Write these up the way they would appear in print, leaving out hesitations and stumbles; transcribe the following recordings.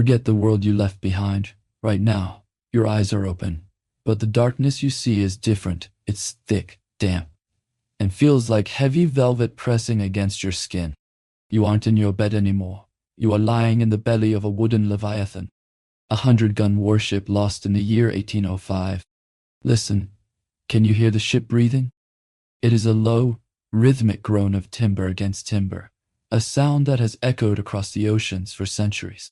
Forget the world you left behind. Right now, your eyes are open. But the darkness you see is different. It's thick, damp, and feels like heavy velvet pressing against your skin. You aren't in your bed anymore. You are lying in the belly of a wooden leviathan, a 100-gun warship lost in the year 1805. Listen, can you hear the ship breathing? It is a low, rhythmic groan of timber against timber, a sound that has echoed across the oceans for centuries.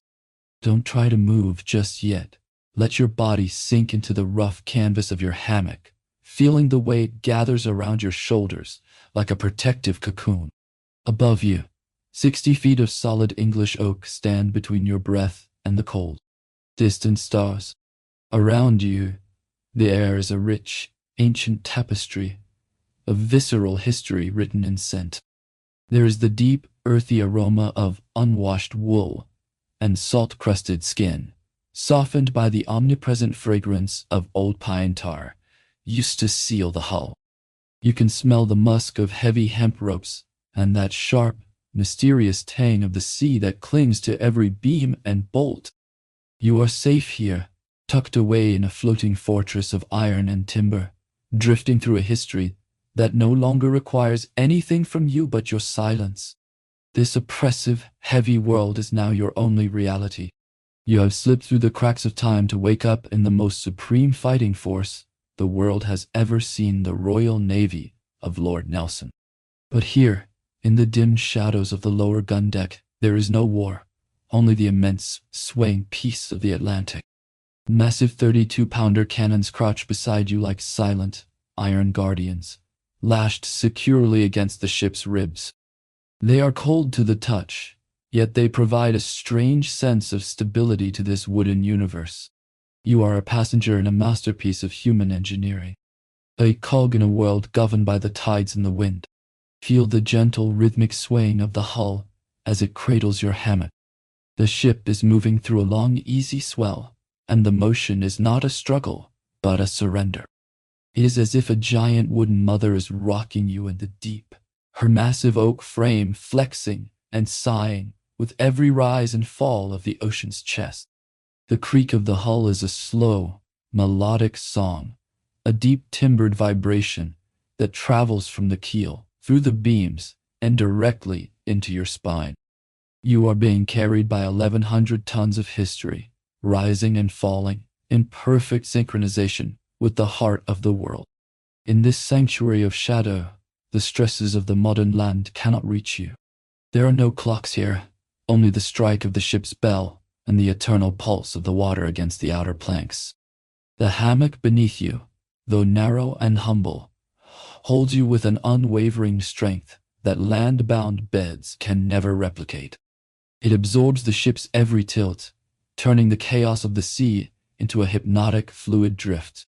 Don't try to move just yet. Let your body sink into the rough canvas of your hammock, feeling the weight gathers around your shoulders like a protective cocoon. Above you, 60 feet of solid English oak stand between your breath and the cold, distant stars. Around you, the air is a rich, ancient tapestry of visceral history written in scent. There is the deep, earthy aroma of unwashed wool and salt-crusted skin, softened by the omnipresent fragrance of old pine tar, used to seal the hull. You can smell the musk of heavy hemp ropes and that sharp, mysterious tang of the sea that clings to every beam and bolt. You are safe here, tucked away in a floating fortress of iron and timber, drifting through a history that no longer requires anything from you but your silence. This oppressive, heavy world is now your only reality. You have slipped through the cracks of time to wake up in the most supreme fighting force the world has ever seen, the Royal Navy of Lord Nelson. But here, in the dim shadows of the lower gun deck, there is no war, only the immense, swaying peace of the Atlantic. Massive 32-pounder cannons crouch beside you like silent, iron guardians, lashed securely against the ship's ribs. They are cold to the touch, yet they provide a strange sense of stability to this wooden universe. You are a passenger in a masterpiece of human engineering, a cog in a world governed by the tides and the wind. Feel the gentle, rhythmic swaying of the hull as it cradles your hammock. The ship is moving through a long, easy swell, and the motion is not a struggle, but a surrender. It is as if a giant wooden mother is rocking you in the deep, her massive oak frame flexing and sighing with every rise and fall of the ocean's chest. The creak of the hull is a slow, melodic song, a deep timbered vibration that travels from the keel, through the beams, and directly into your spine. You are being carried by 1,100 tons of history, rising and falling in perfect synchronization with the heart of the world. In this sanctuary of shadow, the stresses of the modern land cannot reach you. There are no clocks here, only the strike of the ship's bell and the eternal pulse of the water against the outer planks. The hammock beneath you, though narrow and humble, holds you with an unwavering strength that land-bound beds can never replicate. It absorbs the ship's every tilt, turning the chaos of the sea into a hypnotic, fluid drift.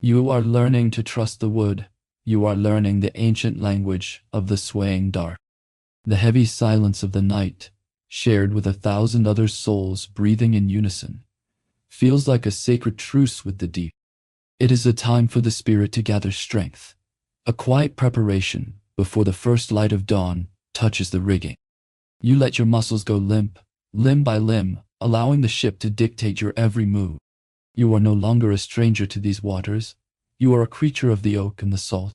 You are learning to trust the wood. You are learning the ancient language of the swaying dark. The heavy silence of the night, shared with 1,000 other souls breathing in unison, feels like a sacred truce with the deep. It is a time for the spirit to gather strength, a quiet preparation before the first light of dawn touches the rigging. You let your muscles go limp, limb by limb, allowing the ship to dictate your every move. You are no longer a stranger to these waters. You are a creature of the oak and the salt,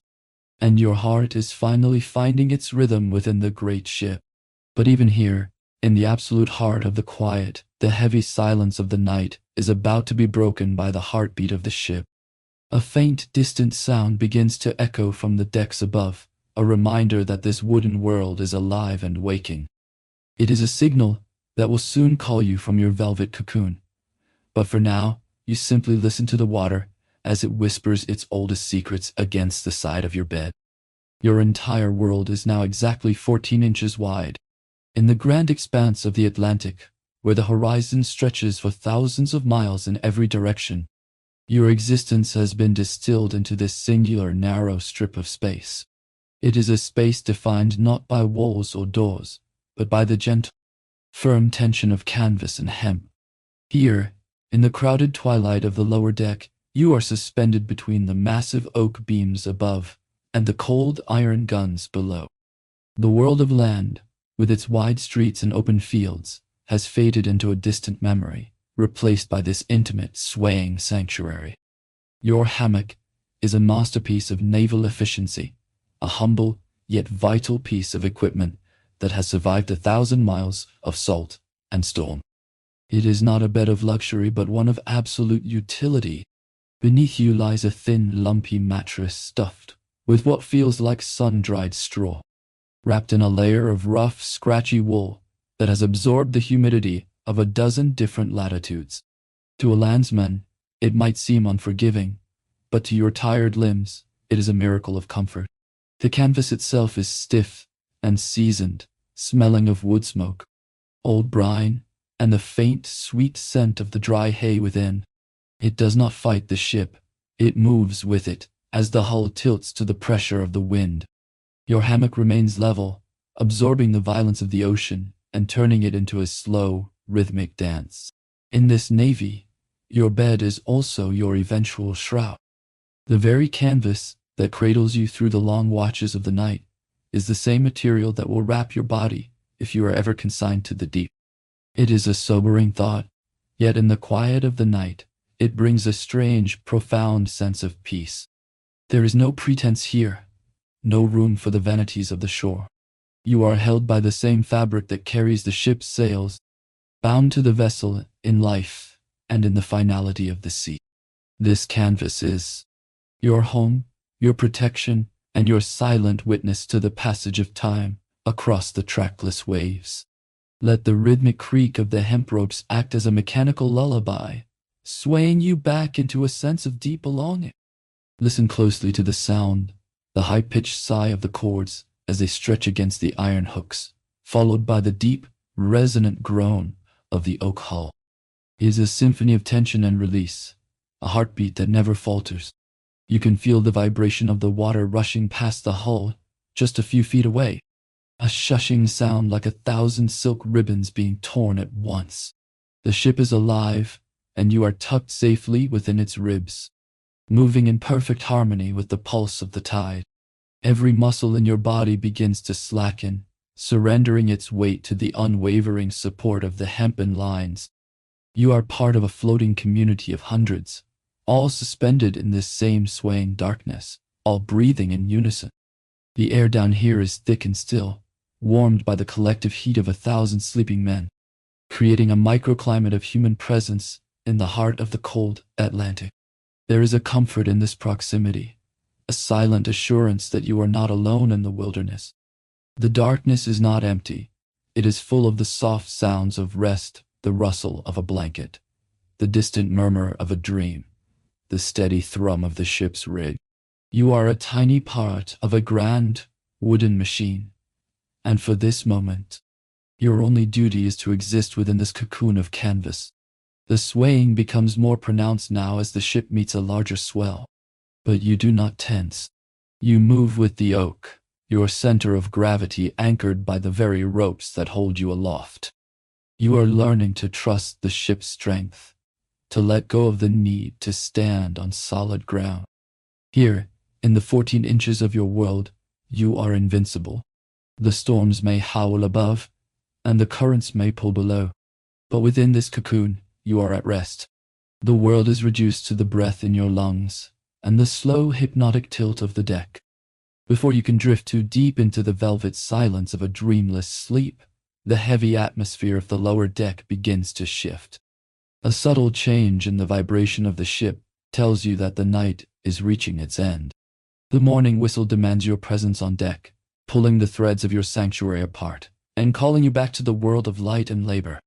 and your heart is finally finding its rhythm within the great ship. But even here, in the absolute heart of the quiet, the heavy silence of the night is about to be broken by the heartbeat of the ship. A faint, distant sound begins to echo from the decks above, a reminder that this wooden world is alive and waking. It is a signal that will soon call you from your velvet cocoon. But for now, you simply listen to the water as it whispers its oldest secrets against the side of your bed. Your entire world is now exactly 14 inches wide. In the grand expanse of the Atlantic, where the horizon stretches for thousands of miles in every direction, your existence has been distilled into this singular narrow strip of space. It is a space defined not by walls or doors, but by the gentle, firm tension of canvas and hemp. Here, in the crowded twilight of the lower deck, you are suspended between the massive oak beams above and the cold iron guns below. The world of land, with its wide streets and open fields, has faded into a distant memory, replaced by this intimate, swaying sanctuary. Your hammock is a masterpiece of naval efficiency, a humble yet vital piece of equipment that has survived 1,000 miles of salt and storm. It is not a bed of luxury, but one of absolute utility. Beneath you lies a thin, lumpy mattress stuffed with what feels like sun-dried straw, wrapped in a layer of rough, scratchy wool that has absorbed the humidity of a dozen different latitudes. To a landsman, it might seem unforgiving, but to your tired limbs, it is a miracle of comfort. The canvas itself is stiff and seasoned, smelling of wood smoke, old brine, and the faint, sweet scent of the dry hay within. It does not fight the ship, it moves with it as the hull tilts to the pressure of the wind. Your hammock remains level, absorbing the violence of the ocean and turning it into a slow, rhythmic dance. In this navy, your bed is also your eventual shroud. The very canvas that cradles you through the long watches of the night is the same material that will wrap your body if you are ever consigned to the deep. It is a sobering thought, yet in the quiet of the night, it brings a strange, profound sense of peace. There is no pretense here, no room for the vanities of the shore. You are held by the same fabric that carries the ship's sails, bound to the vessel in life and in the finality of the sea. This canvas is your home, your protection, and your silent witness to the passage of time across the trackless waves. Let the rhythmic creak of the hemp ropes act as a mechanical lullaby, swaying you back into a sense of deep belonging. Listen closely to the sound, the high-pitched sigh of the cords as they stretch against the iron hooks, followed by the deep, resonant groan of the oak hull. It is a symphony of tension and release, a heartbeat that never falters. You can feel the vibration of the water rushing past the hull just a few feet away, a shushing sound like 1,000 silk ribbons being torn at once. The ship is alive, and you are tucked safely within its ribs, moving in perfect harmony with the pulse of the tide. Every muscle in your body begins to slacken, surrendering its weight to the unwavering support of the hempen lines. You are part of a floating community of hundreds, all suspended in this same swaying darkness, all breathing in unison. The air down here is thick and still, warmed by the collective heat of 1,000 sleeping men, creating a microclimate of human presence in the heart of the cold Atlantic. There is a comfort in this proximity, a silent assurance that you are not alone in the wilderness. The darkness is not empty. It is full of the soft sounds of rest, the rustle of a blanket, the distant murmur of a dream, the steady thrum of the ship's rig. You are a tiny part of a grand, wooden machine, and for this moment, your only duty is to exist within this cocoon of canvas. The swaying becomes more pronounced now as the ship meets a larger swell, but you do not tense. You move with the oak, your center of gravity anchored by the very ropes that hold you aloft. You are learning to trust the ship's strength, to let go of the need to stand on solid ground. Here, in the 14 inches of your world, you are invincible. The storms may howl above, and the currents may pull below, but within this cocoon, you are at rest. The world is reduced to the breath in your lungs and the slow, hypnotic tilt of the deck. Before you can drift too deep into the velvet silence of a dreamless sleep, the heavy atmosphere of the lower deck begins to shift. A subtle change in the vibration of the ship tells you that the night is reaching its end. The morning whistle demands your presence on deck, pulling the threads of your sanctuary apart and calling you back to the world of light and labor.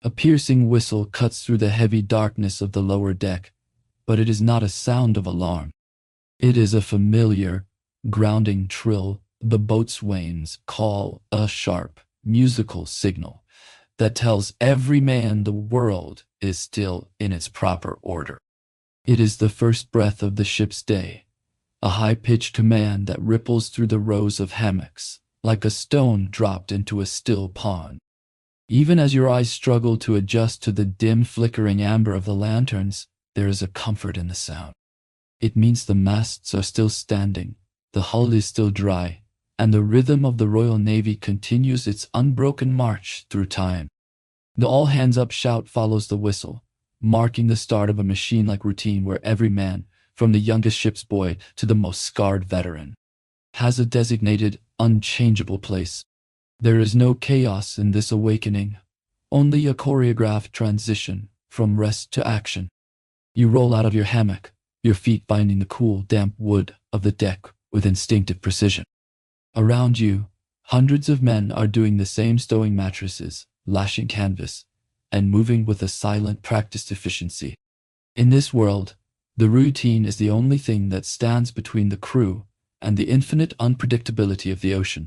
A piercing whistle cuts through the heavy darkness of the lower deck, but it is not a sound of alarm. It is a familiar, grounding trill the boatswains call a sharp, musical signal that tells every man the world is still in its proper order. It is the first breath of the ship's day, a high-pitched command that ripples through the rows of hammocks like a stone dropped into a still pond. Even as your eyes struggle to adjust to the dim, flickering amber of the lanterns, there is a comfort in the sound. It means the masts are still standing, the hull is still dry, and the rhythm of the Royal Navy continues its unbroken march through time. The all-hands-up shout follows the whistle, marking the start of a machine-like routine where every man, from the youngest ship's boy to the most scarred veteran, has a designated, unchangeable place. There is no chaos in this awakening, only a choreographed transition from rest to action. You roll out of your hammock, your feet finding the cool, damp wood of the deck with instinctive precision. Around you, hundreds of men are doing the same, stowing mattresses, lashing canvas, and moving with a silent, practiced efficiency. In this world, the routine is the only thing that stands between the crew and the infinite unpredictability of the ocean.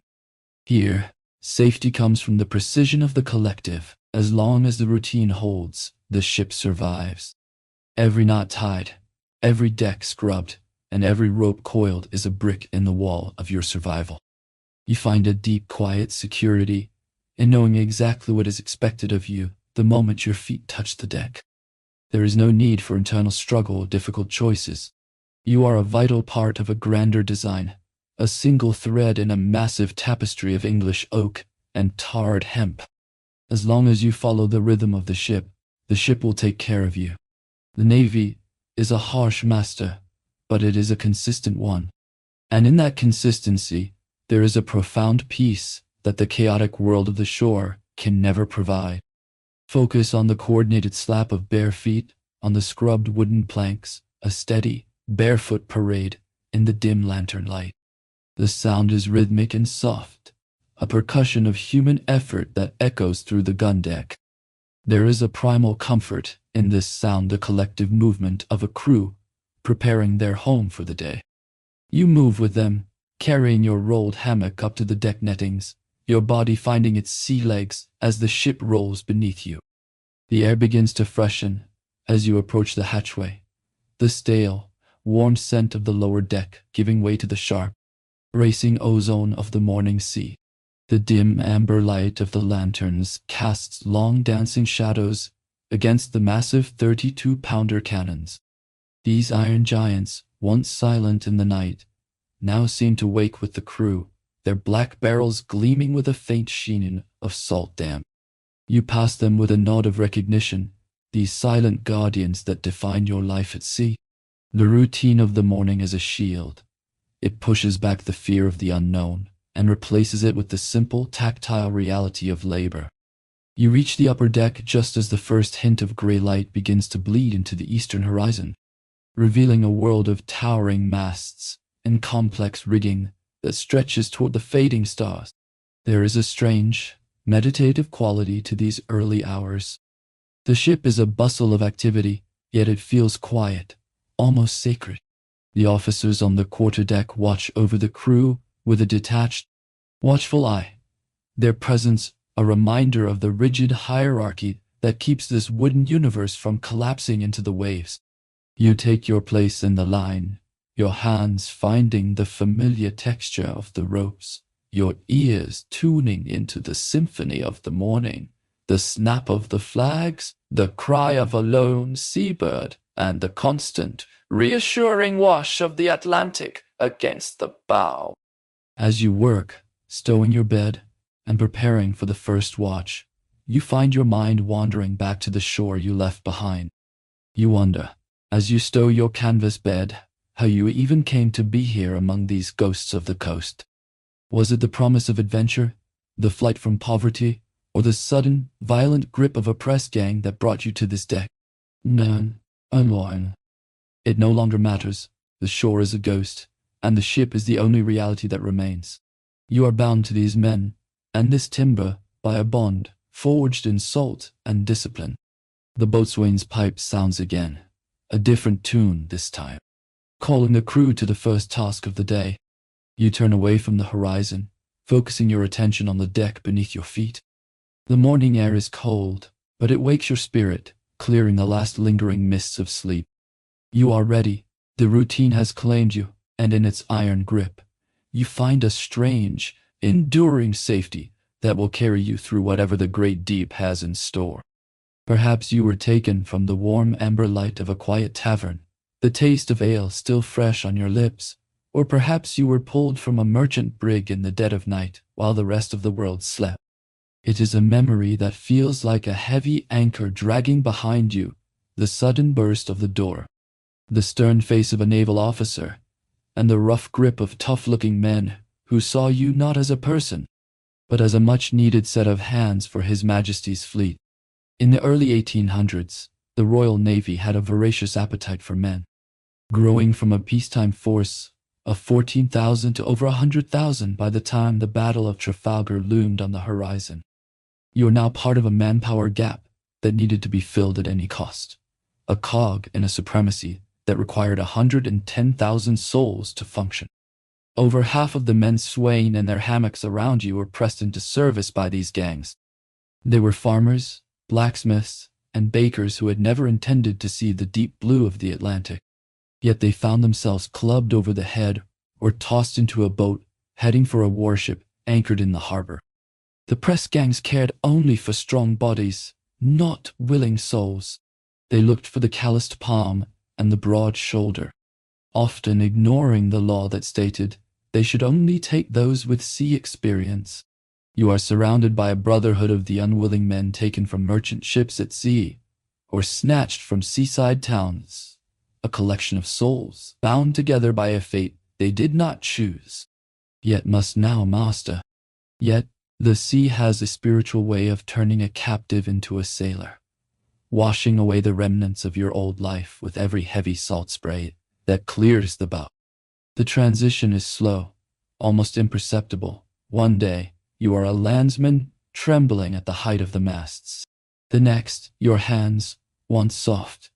Here, safety comes from the precision of the collective. As long as the routine holds, the ship survives. Every knot tied, every deck scrubbed, and every rope coiled is a brick in the wall of your survival. You find a deep, quiet security in knowing exactly what is expected of you the moment your feet touch the deck. There is no need for internal struggle or difficult choices. You are a vital part of a grander design, a single thread in a massive tapestry of English oak and tarred hemp. As long as you follow the rhythm of the ship will take care of you. The Navy is a harsh master, but it is a consistent one. And in that consistency, there is a profound peace that the chaotic world of the shore can never provide. Focus on the coordinated slap of bare feet on the scrubbed wooden planks, a steady, barefoot parade in the dim lantern light. The sound is rhythmic and soft, a percussion of human effort that echoes through the gun deck. There is a primal comfort in this sound, the collective movement of a crew preparing their home for the day. You move with them, carrying your rolled hammock up to the deck nettings, your body finding its sea legs as the ship rolls beneath you. The air begins to freshen as you approach the hatchway, the stale, warm scent of the lower deck giving way to the sharp, racing ozone of the morning sea. The dim amber light of the lanterns casts long dancing shadows against the massive 32-pounder cannons. These iron giants, once silent in the night, now seem to wake with the crew, their black barrels gleaming with a faint sheen of salt damp. You pass them with a nod of recognition, these silent guardians that define your life at sea. The routine of the morning is a shield. It pushes back the fear of the unknown and replaces it with the simple, tactile reality of labor. You reach the upper deck just as the first hint of gray light begins to bleed into the eastern horizon, revealing a world of towering masts and complex rigging that stretches toward the fading stars. There is a strange, meditative quality to these early hours. The ship is a bustle of activity, yet it feels quiet, almost sacred. The officers on the quarterdeck watch over the crew with a detached, watchful eye, their presence a reminder of the rigid hierarchy that keeps this wooden universe from collapsing into the waves. You take your place in the line, your hands finding the familiar texture of the ropes, your ears tuning into the symphony of the morning, the snap of the flags, the cry of a lone seabird, and the constant, reassuring wash of the Atlantic against the bow. As you work, stowing your bed, and preparing for the first watch, you find your mind wandering back to the shore you left behind. You wonder, as you stow your canvas bed, how you even came to be here among these ghosts of the coast. Was it the promise of adventure, the flight from poverty, or the sudden, violent grip of a press gang that brought you to this deck? None, unworn. It no longer matters. The shore is a ghost, and the ship is the only reality that remains. You are bound to these men, and this timber, by a bond, forged in salt and discipline. The boatswain's pipe sounds again, a different tune this time, calling the crew to the first task of the day. You turn away from the horizon, focusing your attention on the deck beneath your feet. The morning air is cold, but it wakes your spirit, clearing the last lingering mists of sleep. You are ready. The routine has claimed you, and in its iron grip, you find a strange, enduring safety that will carry you through whatever the great deep has in store. Perhaps you were taken from the warm amber light of a quiet tavern, the taste of ale still fresh on your lips, or perhaps you were pulled from a merchant brig in the dead of night while the rest of the world slept. It is a memory that feels like a heavy anchor dragging behind you, the sudden burst of the door, the stern face of a naval officer, and the rough grip of tough-looking men who saw you not as a person, but as a much-needed set of hands for His Majesty's fleet. In the early 1800s, the Royal Navy had a voracious appetite for men, growing from a peacetime force of 14,000 to over 100,000 by the time the Battle of Trafalgar loomed on the horizon. You are now part of a manpower gap that needed to be filled at any cost, a cog in a supremacy that required 110,000 souls to function. Over half of the men swaying in their hammocks around you were pressed into service by these gangs. They were farmers, blacksmiths, and bakers who had never intended to see the deep blue of the Atlantic. Yet they found themselves clubbed over the head or tossed into a boat heading for a warship anchored in the harbor. The press gangs cared only for strong bodies, not willing souls. They looked for the calloused palm and the broad shoulder, often ignoring the law that stated they should only take those with sea experience. You are surrounded by a brotherhood of the unwilling men taken from merchant ships at sea or snatched from seaside towns, a collection of souls bound together by a fate they did not choose, yet must now master. Yet the sea has a spiritual way of turning a captive into a sailor, washing away the remnants of your old life with every heavy salt spray that clears the bow. The transition is slow, almost imperceptible. One day, you are a landsman trembling at the height of the masts. The next, your hands, once soft,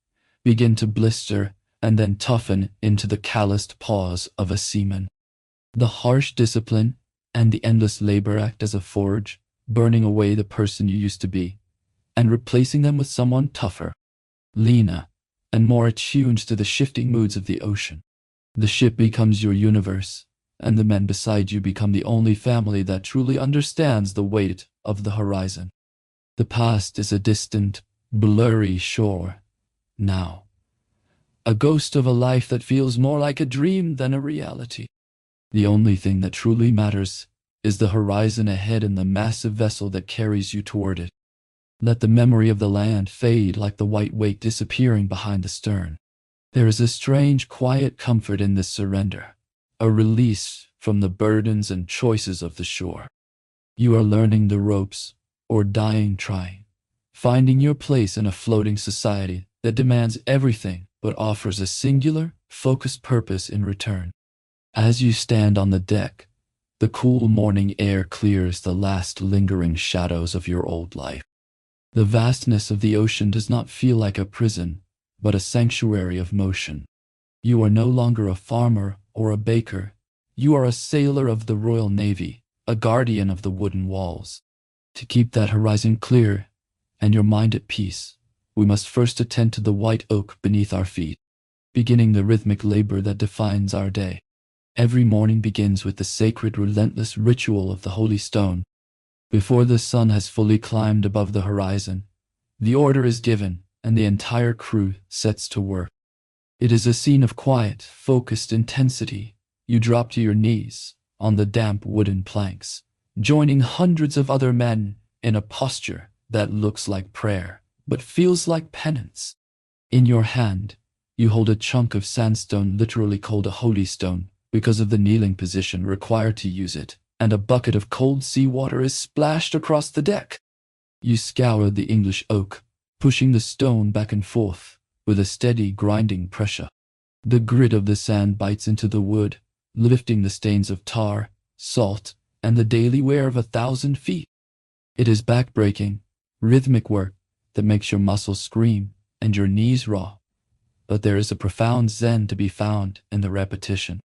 begin to blister and then toughen into the calloused paws of a seaman. The harsh discipline and the endless labor act as a forge, burning away the person you used to be, and replacing them with someone tougher, leaner, and more attuned to the shifting moods of the ocean. The ship becomes your universe, and the men beside you become the only family that truly understands the weight of the horizon. The past is a distant, blurry shore now, a ghost of a life that feels more like a dream than a reality. The only thing that truly matters is the horizon ahead and the massive vessel that carries you toward it. Let the memory of the land fade like the white wake disappearing behind the stern. There is a strange, quiet comfort in this surrender, a release from the burdens and choices of the shore. You are learning the ropes, or dying trying, finding your place in a floating society that demands everything but offers a singular, focused purpose in return. As you stand on the deck, the cool morning air clears the last lingering shadows of your old life. The vastness of the ocean does not feel like a prison, but a sanctuary of motion. You are no longer a farmer or a baker. You are a sailor of the Royal Navy, a guardian of the wooden walls. To keep that horizon clear and your mind at peace, we must first attend to the white oak beneath our feet, beginning the rhythmic labor that defines our day. Every morning begins with the sacred, relentless ritual of the holy stone. Before the sun has fully climbed above the horizon, the order is given, and the entire crew sets to work. It is a scene of quiet, focused intensity. You drop to your knees on the damp wooden planks, joining hundreds of other men in a posture that looks like prayer, but feels like penance. In your hand, you hold a chunk of sandstone, literally called a holy stone, because of the kneeling position required to use it, and a bucket of cold seawater is splashed across the deck. You scour the English oak, pushing the stone back and forth with a steady grinding pressure. The grit of the sand bites into the wood, lifting the stains of tar, salt, and the daily wear of 1,000 feet. It is back-breaking, rhythmic work that makes your muscles scream and your knees raw. But there is a profound zen to be found in the repetition.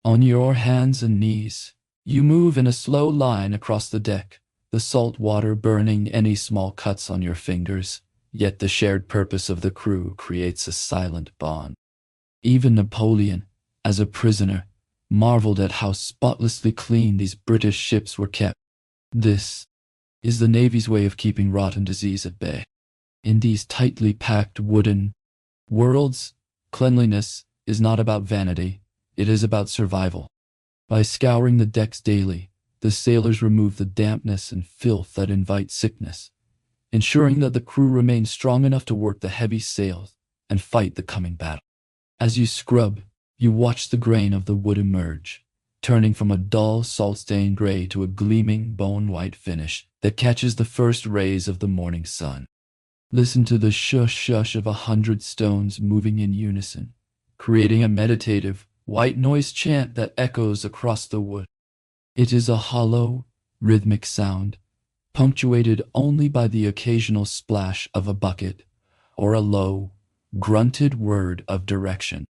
On your hands and knees, you move in a slow line across the deck, the salt water burning any small cuts on your fingers, yet the shared purpose of the crew creates a silent bond. Even Napoleon, as a prisoner, marveled at how spotlessly clean these British ships were kept. This is the Navy's way of keeping rot and disease at bay. In these tightly packed wooden worlds, cleanliness is not about vanity. It is about survival. By scouring the decks daily, the The sailors remove the dampness and filth that invite sickness, ensuring that the crew remains strong enough to work the heavy sails and fight the coming battle. As you scrub, you watch the grain of the wood emerge, turning from a dull, salt-stained gray to a gleaming, bone-white finish that catches the first rays of the morning sun. Listen to the shush-shush of 100 stones moving in unison, creating a meditative, white noise chant that echoes across the wood. It is a hollow, rhythmic sound, punctuated only by the occasional splash of a bucket or a low, grunted word of direction.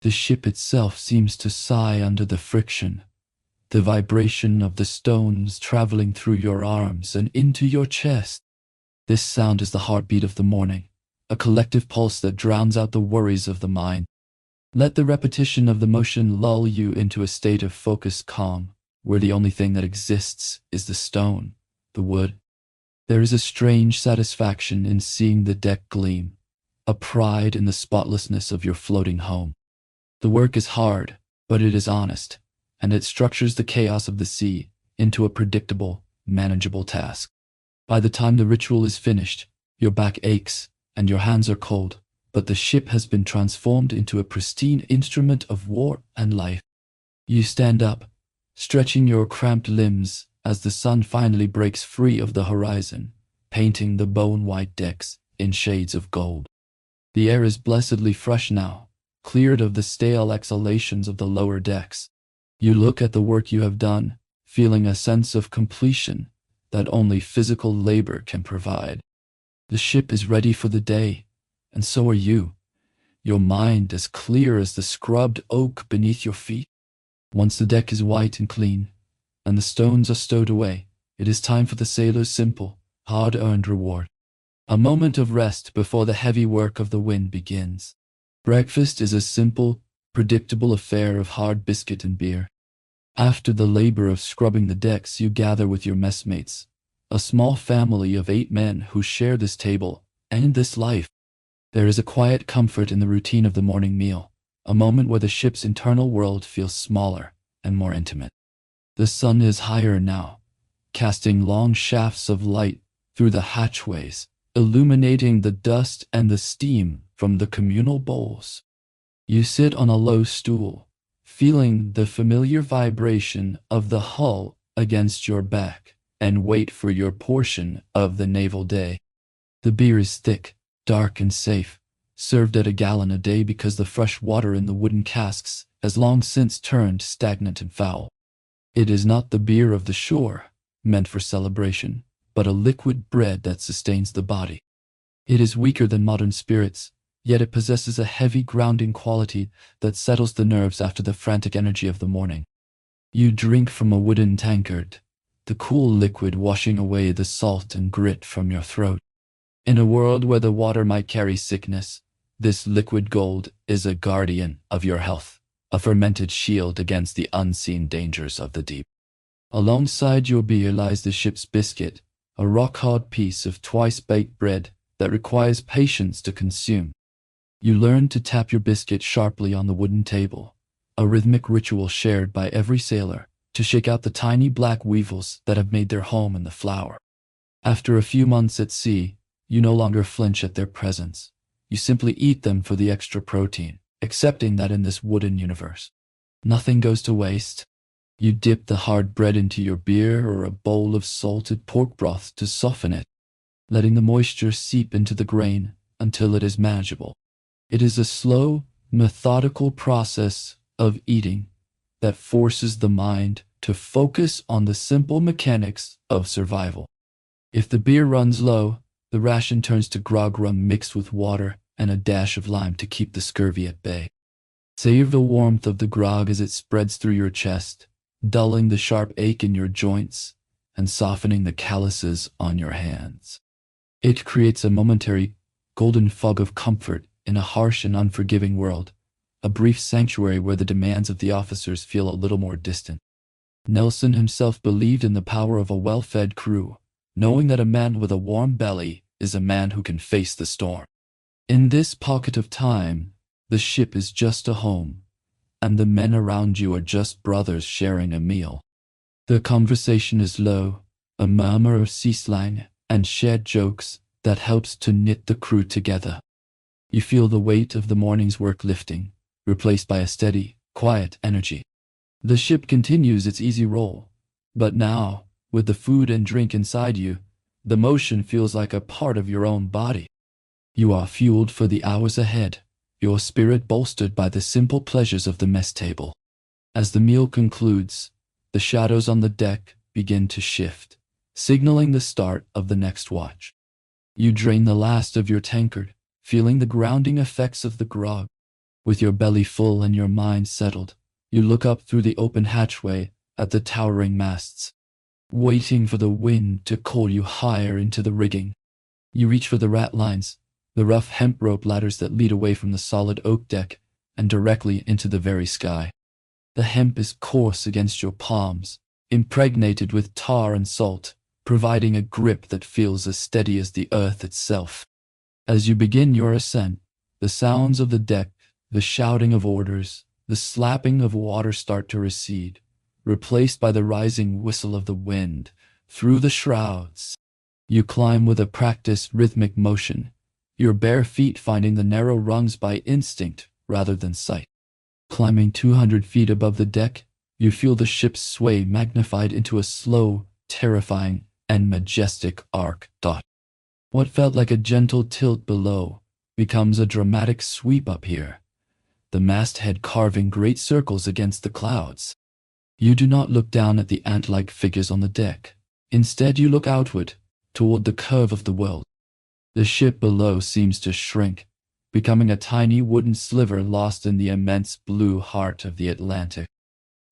The ship itself seems to sigh under the friction, the vibration of the stones traveling through your arms and into your chest. This sound is the heartbeat of the morning, a collective pulse that drowns out the worries of the mind. Let the repetition of the motion lull you into a state of focused calm, where the only thing that exists is the stone, the wood. There is a strange satisfaction in seeing the deck gleam, a pride in the spotlessness of your floating home. The work is hard, but it is honest, and it structures the chaos of the sea into a predictable, manageable task. By the time the ritual is finished, your back aches and your hands are cold, but the ship has been transformed into a pristine instrument of war and life. You stand up, stretching your cramped limbs as the sun finally breaks free of the horizon, painting the bone-white decks in shades of gold. The air is blessedly fresh now, cleared of the stale exhalations of the lower decks. You look at the work you have done, feeling a sense of completion that only physical labor can provide. The ship is ready for the day, and so are you, your mind as clear as the scrubbed oak beneath your feet. Once the deck is white and clean, and the stones are stowed away, it is time for the sailor's simple, hard-earned reward. A moment of rest before the heavy work of the wind begins. Breakfast is a simple, predictable affair of hard biscuit and beer. After the labor of scrubbing the decks, you gather with your messmates, a small family of 8 men who share this table and this life. There is a quiet comfort in the routine of the morning meal, a moment where the ship's internal world feels smaller and more intimate. The sun is higher now, casting long shafts of light through the hatchways, illuminating the dust and the steam from the communal bowls. You sit on a low stool, feeling the familiar vibration of the hull against your back, and wait for your portion of the naval day. The beer is thick, dark, and safe, served at 1 gallon a day because the fresh water in the wooden casks has long since turned stagnant and foul. It is not the beer of the shore, meant for celebration, but a liquid bread that sustains the body. It is weaker than modern spirits, yet it possesses a heavy grounding quality that settles the nerves after the frantic energy of the morning. You drink from a wooden tankard, the cool liquid washing away the salt and grit from your throat. In a world where the water might carry sickness, this liquid gold is a guardian of your health, a fermented shield against the unseen dangers of the deep. Alongside your beer lies the ship's biscuit, a rock-hard piece of twice-baked bread that requires patience to consume. You learn to tap your biscuit sharply on the wooden table, a rhythmic ritual shared by every sailor, to shake out the tiny black weevils that have made their home in the flour. After a few months at sea, you no longer flinch at their presence. You simply eat them for the extra protein, accepting that in this wooden universe, nothing goes to waste. You dip the hard bread into your beer or a bowl of salted pork broth to soften it, letting the moisture seep into the grain until it is manageable. It is a slow, methodical process of eating that forces the mind to focus on the simple mechanics of survival. If the beer runs low, the ration turns to grog rum mixed with water and a dash of lime to keep the scurvy at bay. Savor the warmth of the grog as it spreads through your chest, dulling the sharp ache in your joints and softening the calluses on your hands. It creates a momentary, golden fog of comfort in a harsh and unforgiving world, a brief sanctuary where the demands of the officers feel a little more distant. Nelson himself believed in the power of a well-fed crew, knowing that a man with a warm belly is a man who can face the storm. In this pocket of time, the ship is just a home, and the men around you are just brothers sharing a meal. The conversation is low, a murmur of sea slang and shared jokes that helps to knit the crew together. You feel the weight of the morning's work lifting, replaced by a steady, quiet energy. The ship continues its easy roll, but now, with the food and drink inside you, the motion feels like a part of your own body. You are fueled for the hours ahead, your spirit bolstered by the simple pleasures of the mess table. As the meal concludes, the shadows on the deck begin to shift, signaling the start of the next watch. You drain the last of your tankard, feeling the grounding effects of the grog. With your belly full and your mind settled, you look up through the open hatchway at the towering masts, waiting for the wind to call you higher into the rigging. You reach for the ratlines, the rough hemp rope ladders that lead away from the solid oak deck and directly into the very sky. The hemp is coarse against your palms, impregnated with tar and salt, providing a grip that feels as steady as the earth itself. As you begin your ascent, the sounds of the deck, the shouting of orders, the slapping of water start to recede, replaced by the rising whistle of the wind through the shrouds. You climb with a practiced rhythmic motion, your bare feet finding the narrow rungs by instinct rather than sight. Climbing 200 feet above the deck, you feel the ship's sway magnified into a slow, terrifying, and majestic arc. What felt like a gentle tilt below becomes a dramatic sweep up here, the masthead carving great circles against the clouds. You do not look down at the ant-like figures on the deck. Instead, you look outward, toward the curve of the world. The ship below seems to shrink, becoming a tiny wooden sliver lost in the immense blue heart of the Atlantic.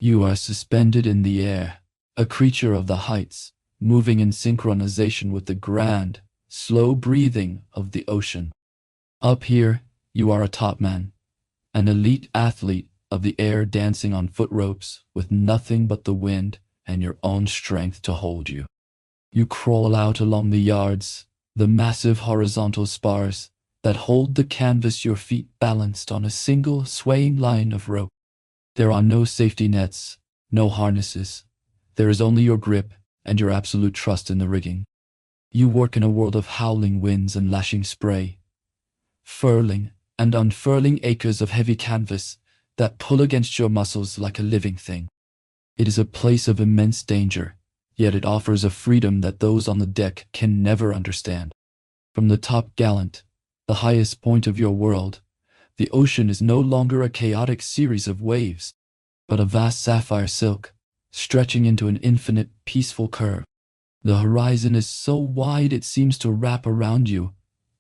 You are suspended in the air, a creature of the heights, moving in synchronization with the grand, slow breathing of the ocean. Up here, you are a top man, an elite athlete of the air dancing on foot ropes with nothing but the wind and your own strength to hold you. You crawl out along the yards, the massive horizontal spars that hold the canvas, your feet balanced on a single swaying line of rope. There are no safety nets, no harnesses. There is only your grip and your absolute trust in the rigging. You work in a world of howling winds and lashing spray, furling and unfurling acres of heavy canvas that pull against your muscles like a living thing. It is a place of immense danger, yet it offers a freedom that those on the deck can never understand. From the top gallant, the highest point of your world, the ocean is no longer a chaotic series of waves, but a vast sapphire silk, stretching into an infinite, peaceful curve. The horizon is so wide it seems to wrap around you,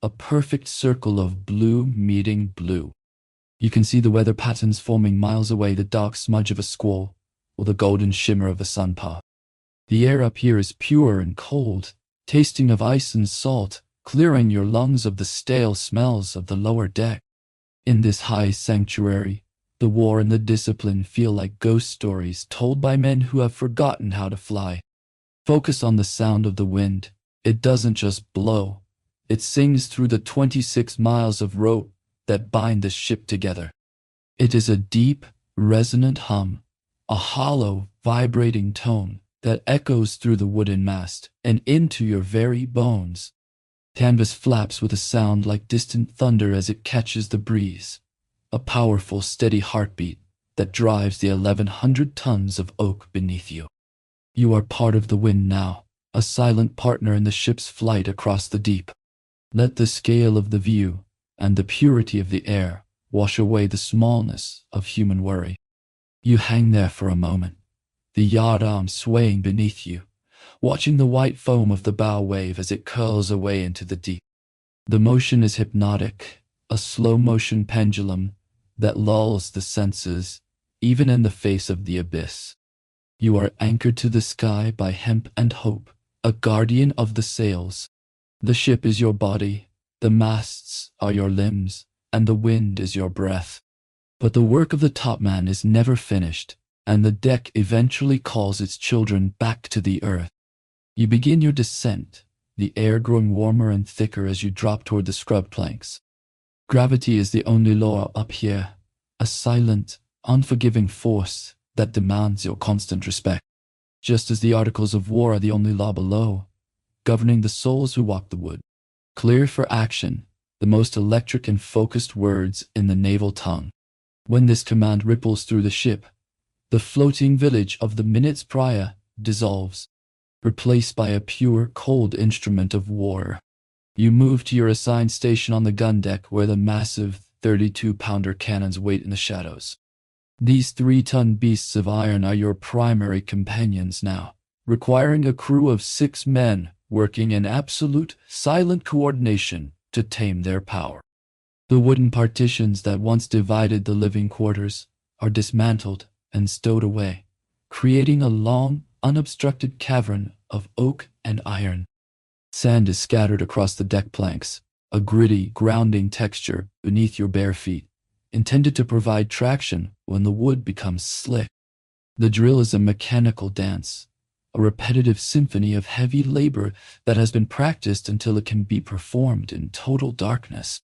a perfect circle of blue meeting blue. You can see the weather patterns forming miles away, the dark smudge of a squall, or the golden shimmer of a sunpaw. The air up here is pure and cold, tasting of ice and salt, clearing your lungs of the stale smells of the lower deck. In this high sanctuary, the war and the discipline feel like ghost stories told by men who have forgotten how to fly. Focus on the sound of the wind. It doesn't just blow. It sings through the 26 miles of rope that bind the ship together. It is a deep, resonant hum, a hollow, vibrating tone that echoes through the wooden mast and into your very bones. Canvas flaps with a sound like distant thunder as it catches the breeze, a powerful, steady heartbeat that drives the 1,100 tons of oak beneath you. You are part of the wind now, a silent partner in the ship's flight across the deep. Let the scale of the view and the purity of the air wash away the smallness of human worry. You hang there for a moment, the yardarm swaying beneath you, watching the white foam of the bow wave as it curls away into the deep. The motion is hypnotic, a slow-motion pendulum that lulls the senses, even in the face of the abyss. You are anchored to the sky by hemp and hope, a guardian of the sails. The ship is your body, the masts are your limbs, and the wind is your breath. But the work of the topman is never finished, and the deck eventually calls its children back to the earth. You begin your descent, the air growing warmer and thicker as you drop toward the scrub planks. Gravity is the only law up here, a silent, unforgiving force that demands your constant respect. just as the articles of war are the only law below, governing the souls who walk the wood. Clear for action, the most electric and focused words in the naval tongue. When this command ripples through the ship, the floating village of the minutes prior dissolves, replaced by a pure, cold instrument of war. You move to your assigned station on the gun deck where the massive 32-pounder cannons wait in the shadows. These 3-ton beasts of iron are your primary companions now, requiring a crew of 6 men working in absolute, silent coordination to tame their power. The wooden partitions that once divided the living quarters are dismantled and stowed away, creating a long, unobstructed cavern of oak and iron. Sand is scattered across the deck planks, a gritty, grounding texture beneath your bare feet, intended to provide traction when the wood becomes slick. The drill is a mechanical dance, a repetitive symphony of heavy labor that has been practiced until it can be performed in total darkness.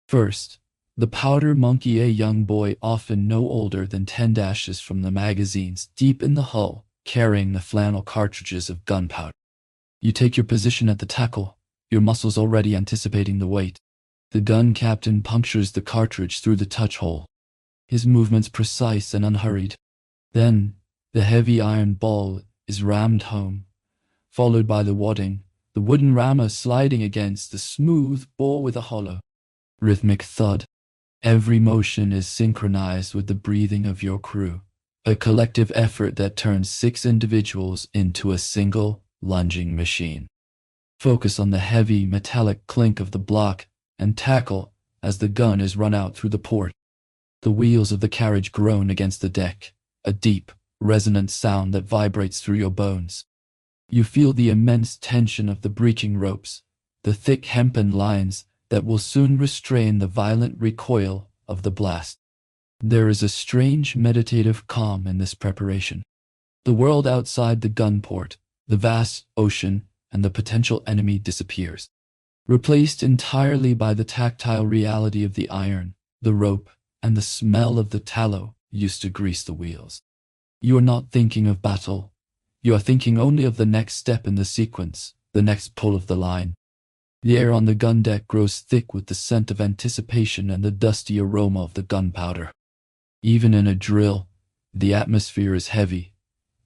First, the powder monkey, a young boy often no older than 10 dashes from the magazines deep in the hull, carrying the flannel cartridges of gunpowder. You take your position at the tackle, your muscles already anticipating the weight. The gun captain punctures the cartridge through the touch hole, his movements precise and unhurried. Then, the heavy iron ball is rammed home, followed by the wadding, the wooden rammer sliding against the smooth bore with a hollow, rhythmic thud. Every motion is synchronized with the breathing of your crew, a collective effort that turns 6 individuals into a single, lunging machine. Focus on the heavy, metallic clink of the block and tackle as the gun is run out through the port. The wheels of the carriage groan against the deck, a deep, resonant sound that vibrates through your bones. You feel the immense tension of the breeching ropes, the thick hempen lines that will soon restrain the violent recoil of the blast. There is a strange meditative calm in this preparation. The world outside the gun port, the vast ocean, and the potential enemy disappears, replaced entirely by the tactile reality of the iron, the rope, and the smell of the tallow used to grease the wheels. You are not thinking of battle. You are thinking only of the next step in the sequence, the next pull of the line. The air on the gun deck grows thick with the scent of anticipation and the dusty aroma of the gunpowder. Even in a drill, the atmosphere is heavy,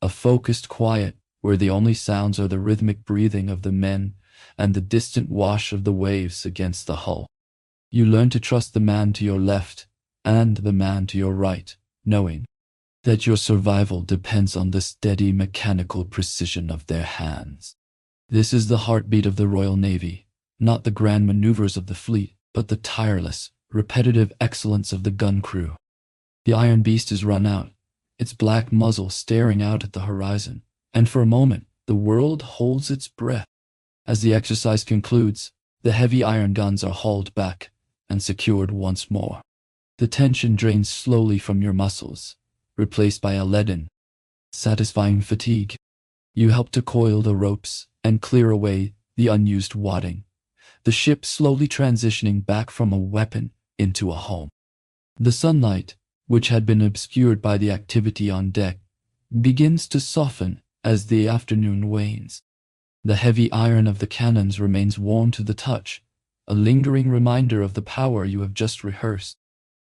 a focused quiet where the only sounds are the rhythmic breathing of the men and the distant wash of the waves against the hull. You learn to trust the man to your left and the man to your right, knowing that your survival depends on the steady mechanical precision of their hands. This is the heartbeat of the Royal Navy, not the grand maneuvers of the fleet, but the tireless, repetitive excellence of the gun crew. The iron beast is run out, its black muzzle staring out at the horizon, and for a moment the world holds its breath. As the exercise concludes, the heavy iron guns are hauled back and secured once more. The tension drains slowly from your muscles, replaced by a leaden, satisfying fatigue. You help to coil the ropes and clear away the unused wadding, the ship slowly transitioning back from a weapon into a home. The sunlight, which had been obscured by the activity on deck, begins to soften as the afternoon wanes. The heavy iron of the cannons remains warm to the touch, a lingering reminder of the power you have just rehearsed.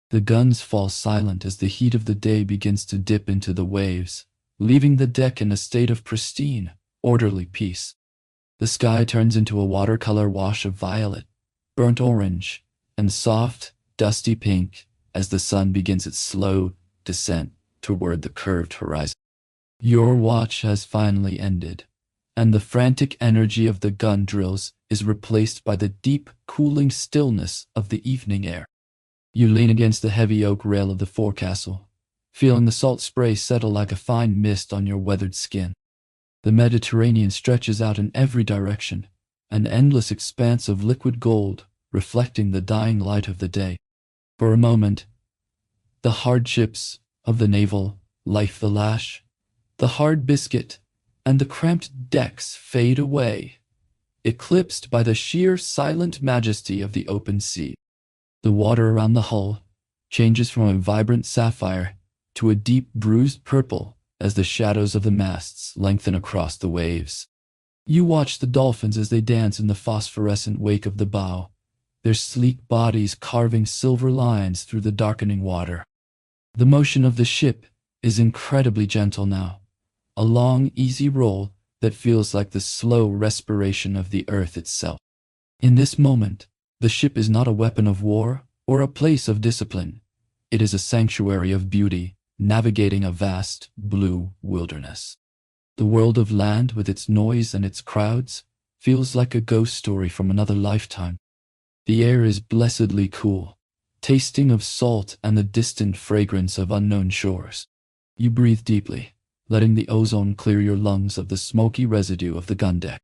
The guns fall silent as the heat of the day begins to dip into the waves, leaving the deck in a state of pristine, orderly peace. The sky turns into a watercolor wash of violet, burnt orange, and soft, dusty pink as the sun begins its slow descent toward the curved horizon. Your watch has finally ended, and the frantic energy of the gun drills is replaced by the deep, cooling stillness of the evening air. You lean against the heavy oak rail of the forecastle, feeling the salt spray settle like a fine mist on your weathered skin. The Mediterranean stretches out in every direction, an endless expanse of liquid gold, reflecting the dying light of the day. For a moment, the hardships of the naval life, the lash, the hard biscuit, and the cramped decks fade away, eclipsed by the sheer silent majesty of the open sea. The water around the hull changes from a vibrant sapphire to a deep bruised purple as the shadows of the masts lengthen across the waves. You watch the dolphins as they dance in the phosphorescent wake of the bow, their sleek bodies carving silver lines through the darkening water. The motion of the ship is incredibly gentle now, a long, easy roll that feels like the slow respiration of the earth itself. In this moment, the ship is not a weapon of war or a place of discipline. It is a sanctuary of beauty, navigating a vast, blue wilderness. The world of land, with its noise and its crowds, feels like a ghost story from another lifetime. The air is blessedly cool, tasting of salt and the distant fragrance of unknown shores. You breathe deeply, letting the ozone clear your lungs of the smoky residue of the gun deck.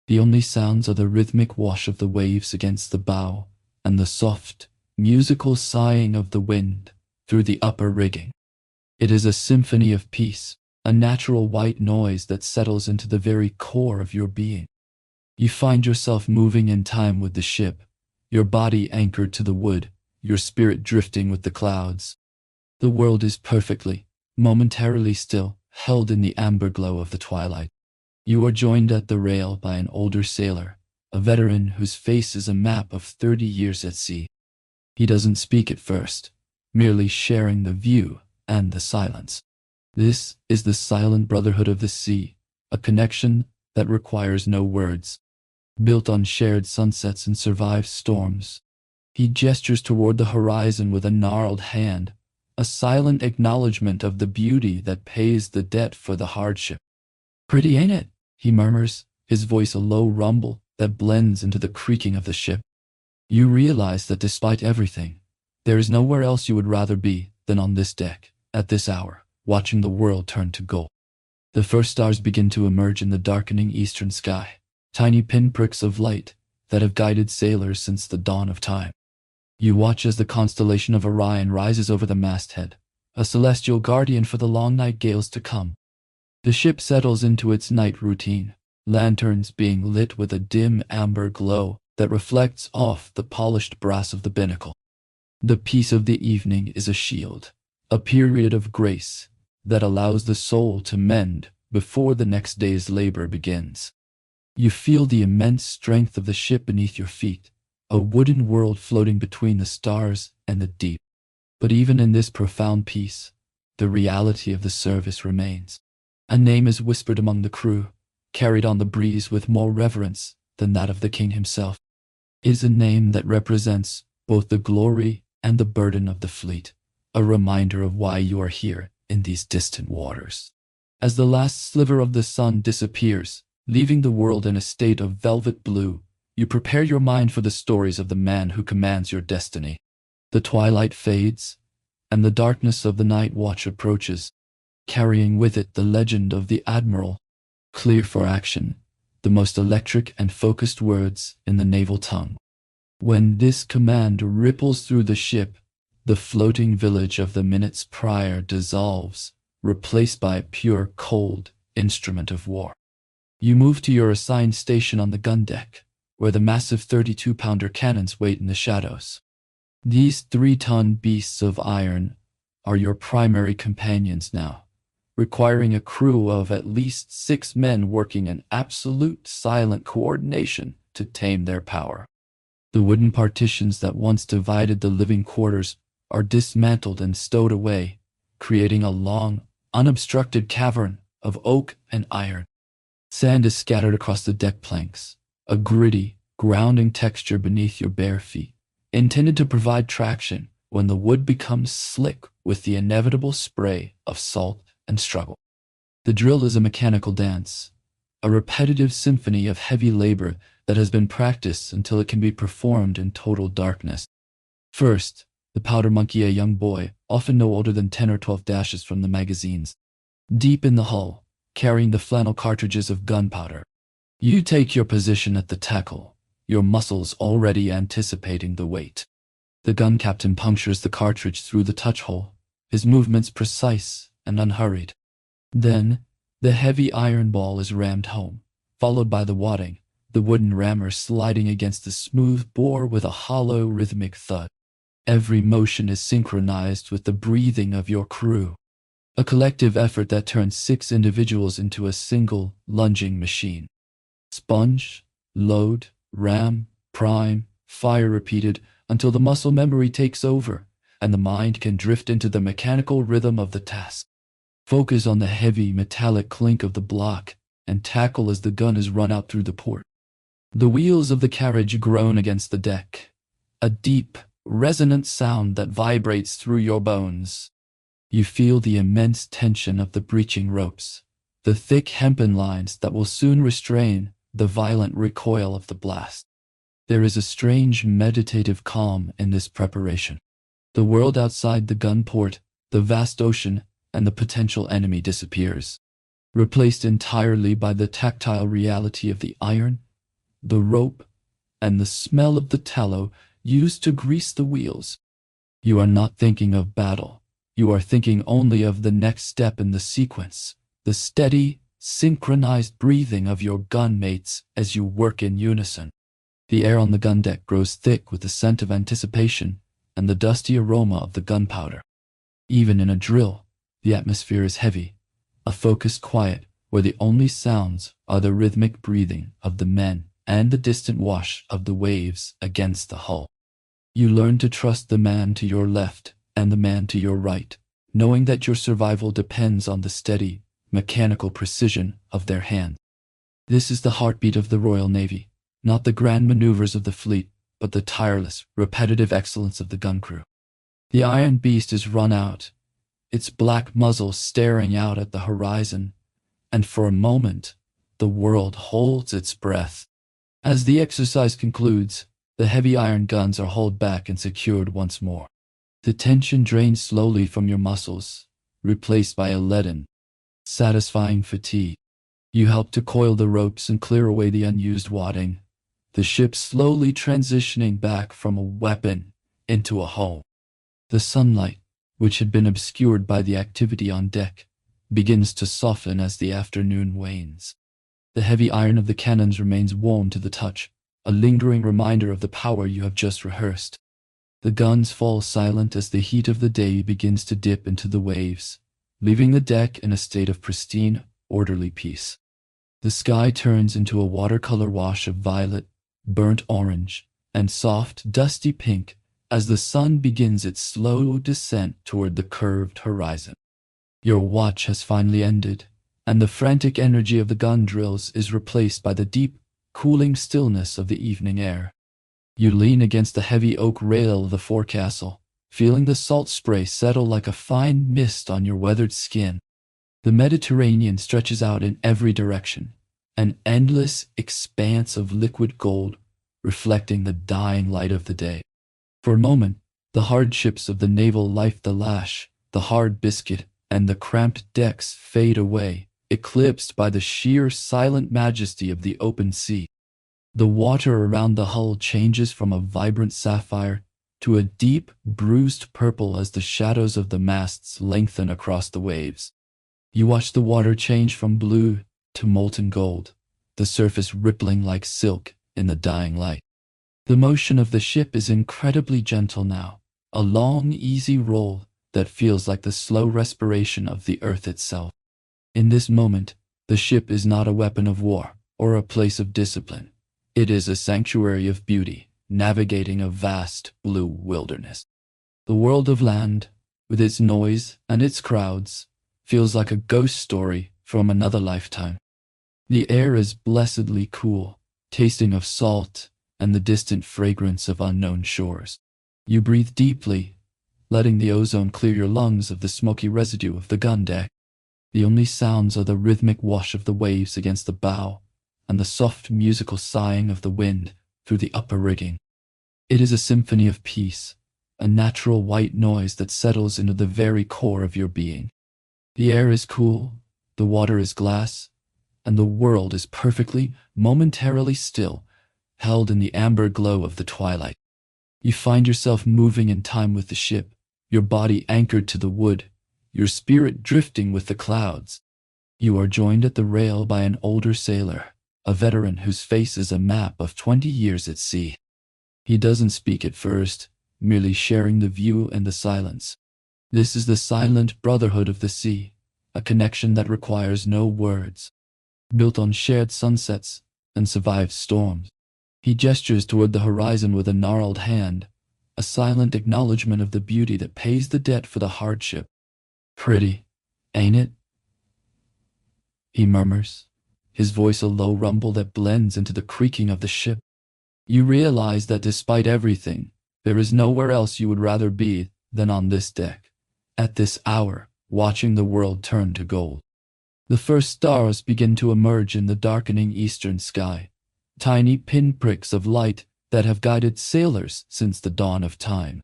The only sounds are the rhythmic wash of the waves against the bow and the soft, musical sighing of the wind through the upper rigging. It is a symphony of peace, a natural white noise that settles into the very core of your being. You find yourself moving in time with the ship, your body anchored to the wood, your spirit drifting with the clouds. The world is perfectly, momentarily still, held in the amber glow of the twilight. You are joined at the rail by an older sailor, a veteran whose face is a map of 30 years at sea. He doesn't speak at first, merely sharing the view and the silence. This is the silent brotherhood of the sea, a connection that requires no words, built on shared sunsets and survived storms. He gestures toward the horizon with a gnarled hand, a silent acknowledgement of the beauty that pays the debt for the hardship. "Pretty, ain't it?" he murmurs, his voice a low rumble that blends into the creaking of the ship. You realize that despite everything, there is nowhere else you would rather be than on this deck, at this hour, watching the world turn to gold. The first stars begin to emerge in the darkening eastern sky, tiny pinpricks of light that have guided sailors since the dawn of time. You watch as the constellation of Orion rises over the masthead, a celestial guardian for the long night gales to come. The ship settles into its night routine, lanterns being lit with a dim amber glow that reflects off the polished brass of the binnacle. The peace of the evening is a shield, a period of grace that allows the soul to mend before the next day's labor begins. You feel the immense strength of the ship beneath your feet, a wooden world floating between the stars and the deep. But even in this profound peace, the reality of the service remains. A name is whispered among the crew, carried on the breeze with more reverence than that of the king himself. It is a name that represents both the glory and the burden of the fleet, a reminder of why you are here in these distant waters. As the last sliver of the sun disappears, leaving the world in a state of velvet blue, you prepare your mind for the stories of the man who commands your destiny. The twilight fades, and the darkness of the night watch approaches, carrying with it the legend of the admiral, clear for action, the most electric and focused words in the naval tongue. When this command ripples through the ship, the floating village of the minutes prior dissolves, replaced by a pure, cold instrument of war. You move to your assigned station on the gun deck, where the massive 32-pounder cannons wait in the shadows. These 3-ton beasts of iron are your primary companions now, requiring a crew of at least 6 men working in absolute silent coordination to tame their power. The wooden partitions that once divided the living quarters are dismantled and stowed away, creating a long, unobstructed cavern of oak and iron. Sand is scattered across the deck planks, a gritty, grounding texture beneath your bare feet, intended to provide traction when the wood becomes slick with the inevitable spray of salt and struggle. The drill is a mechanical dance, a repetitive symphony of heavy labor that has been practiced until it can be performed in total darkness. First, the powder monkey, a young boy, often no older than 10 or 12, dashes from the magazines, deep in the hull, carrying the flannel cartridges of gunpowder. You take your position at the tackle, your muscles already anticipating the weight. The gun captain punctures the cartridge through the touch hole, his movements precise and unhurried. Then, the heavy iron ball is rammed home, followed by the wadding, the wooden rammer sliding against the smooth bore with a hollow rhythmic thud. Every motion is synchronized with the breathing of your crew. A collective effort that turns 6 individuals into a single, lunging machine. Sponge, load, ram, prime, fire repeated until the muscle memory takes over and the mind can drift into the mechanical rhythm of the task. Focus on the heavy metallic clink of the block and tackle as the gun is run out through the port. The wheels of the carriage groan against the deck, a deep, resonant sound that vibrates through your bones. You feel the immense tension of the breeching ropes, the thick hempen lines that will soon restrain the violent recoil of the blast. There is a strange meditative calm in this preparation. The world outside the gun port, the vast ocean, and the potential enemy disappears, replaced entirely by the tactile reality of the iron, the rope, and the smell of the tallow used to grease the wheels. You are not thinking of battle. You are thinking only of the next step in the sequence, the steady, synchronized breathing of your gunmates as you work in unison. The air on the gun deck grows thick with the scent of anticipation and the dusty aroma of the gunpowder. Even in a drill, the atmosphere is heavy, a focused quiet where the only sounds are the rhythmic breathing of the men and the distant wash of the waves against the hull. You learn to trust the man to your left and the man to your right, knowing that your survival depends on the steady, mechanical precision of their hands. This is the heartbeat of the Royal Navy, not the grand maneuvers of the fleet, but the tireless, repetitive excellence of the gun crew. The iron beast is run out, its black muzzle staring out at the horizon, and for a moment, the world holds its breath. As the exercise concludes, the heavy iron guns are hauled back and secured once more. The tension drains slowly from your muscles, replaced by a leaden, satisfying fatigue. You help to coil the ropes and clear away the unused wadding, the ship slowly transitioning back from a weapon into a home. The sunlight, which had been obscured by the activity on deck, begins to soften as the afternoon wanes. The heavy iron of the cannons remains warm to the touch, a lingering reminder of the power you have just rehearsed. The guns fall silent as the heat of the day begins to dip into the waves, leaving the deck in a state of pristine, orderly peace. The sky turns into a watercolor wash of violet, burnt orange, and soft, dusty pink as the sun begins its slow descent toward the curved horizon. Your watch has finally ended, and the frantic energy of the gun drills is replaced by the deep, cooling stillness of the evening air. You lean against the heavy oak rail of the forecastle, feeling the salt spray settle like a fine mist on your weathered skin. The Mediterranean stretches out in every direction, an endless expanse of liquid gold, reflecting the dying light of the day. For a moment, the hardships of the naval life, the lash, the hard biscuit, and the cramped decks fade away, eclipsed by the sheer silent majesty of the open sea. The water around the hull changes from a vibrant sapphire to a deep, bruised purple as the shadows of the masts lengthen across the waves. You watch the water change from blue to molten gold, the surface rippling like silk in the dying light. The motion of the ship is incredibly gentle now, a long, easy roll that feels like the slow respiration of the earth itself. In this moment, the ship is not a weapon of war or a place of discipline. It is a sanctuary of beauty, navigating a vast blue wilderness. The world of land, with its noise and its crowds, feels like a ghost story from another lifetime. The air is blessedly cool, tasting of salt and the distant fragrance of unknown shores. You breathe deeply, letting the ozone clear your lungs of the smoky residue of the gun deck. The only sounds are the rhythmic wash of the waves against the bow and the soft musical sighing of the wind through the upper rigging. It is a symphony of peace, a natural white noise that settles into the very core of your being. The air is cool, the water is glass, and the world is perfectly, momentarily still, held in the amber glow of the twilight. You find yourself moving in time with the ship, your body anchored to the wood, your spirit drifting with the clouds. You are joined at the rail by an older sailor, a veteran whose face is a map of 20 years at sea. He doesn't speak at first, merely sharing the view and the silence. This is the silent brotherhood of the sea, a connection that requires no words, built on shared sunsets and survived storms. He gestures toward the horizon with a gnarled hand, a silent acknowledgement of the beauty that pays the debt for the hardship. Pretty, ain't it? He murmurs, his voice a low rumble that blends into the creaking of the ship. You realize that despite everything, there is nowhere else you would rather be than on this deck, at this hour, watching the world turn to gold. The first stars begin to emerge in the darkening eastern sky, tiny pinpricks of light that have guided sailors since the dawn of time.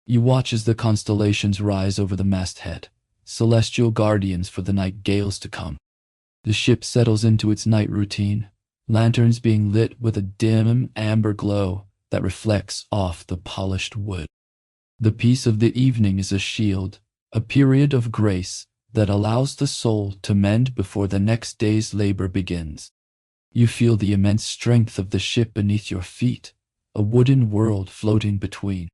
You watch as the constellations rise over the masthead, celestial guardians for the night gales to come. The ship settles into its night routine, lanterns being lit with a dim amber glow that reflects off the polished wood. The peace of the evening is a shield, a period of grace that allows the soul to mend before the next day's labor begins. You feel the immense strength of the ship beneath your feet, a wooden world floating between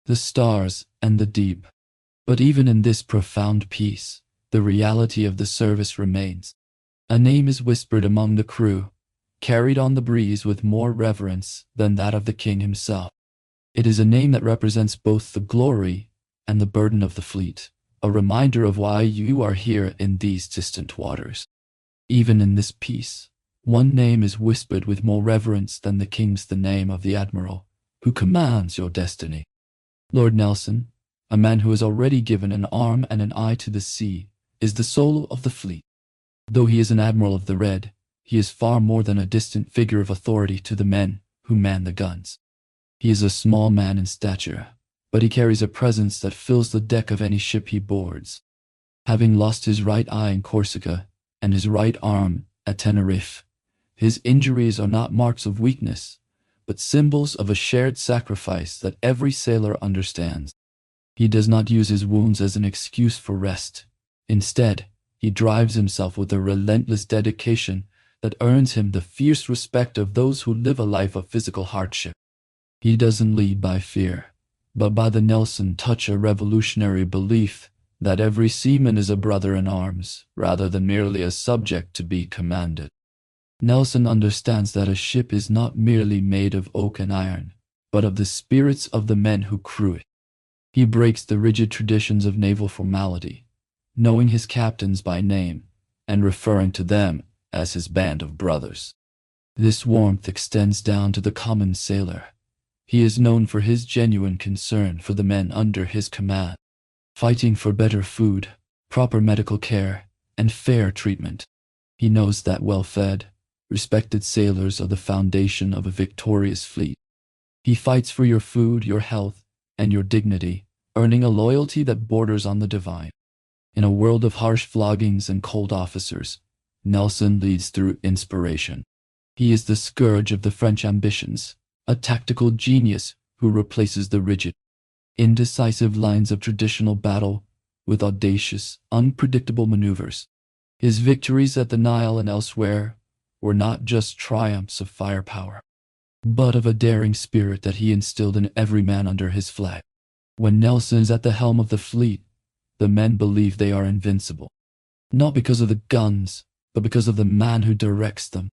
the stars and the deep. But even in this profound peace, the reality of the service remains. A name is whispered among the crew, carried on the breeze with more reverence than that of the king himself. It is a name that represents both the glory and the burden of the fleet, a reminder of why you are here in these distant waters. Even in this peace, one name is whispered with more reverence than the king's, the name of the admiral who commands your destiny. Lord Nelson, a man who has already given an arm and an eye to the sea, is the soul of the fleet. Though he is an admiral of the Red, he is far more than a distant figure of authority to the men who man the guns. He is a small man in stature, but he carries a presence that fills the deck of any ship he boards. Having lost his right eye in Corsica and his right arm at Tenerife, his injuries are not marks of weakness, but symbols of a shared sacrifice that every sailor understands. He does not use his wounds as an excuse for rest. Instead, he drives himself with a relentless dedication that earns him the fierce respect of those who live a life of physical hardship. He doesn't lead by fear, but by the Nelson touch, a revolutionary belief that every seaman is a brother in arms, rather than merely a subject to be commanded. Nelson understands that a ship is not merely made of oak and iron, but of the spirits of the men who crew it. He breaks the rigid traditions of naval formality, knowing his captains by name and referring to them as his band of brothers. This warmth extends down to the common sailor. He is known for his genuine concern for the men under his command, fighting for better food, proper medical care, and fair treatment. He knows that well-fed, respected sailors are the foundation of a victorious fleet. He fights for your food, your health, and your dignity, earning a loyalty that borders on the divine. In a world of harsh floggings and cold officers, Nelson leads through inspiration. He is the scourge of the French ambitions, a tactical genius who replaces the rigid, indecisive lines of traditional battle with audacious, unpredictable maneuvers. His victories at the Nile and elsewhere were not just triumphs of firepower, but of a daring spirit that he instilled in every man under his flag. When Nelson is at the helm of the fleet, the men believe they are invincible, not because of the guns, but because of the man who directs them.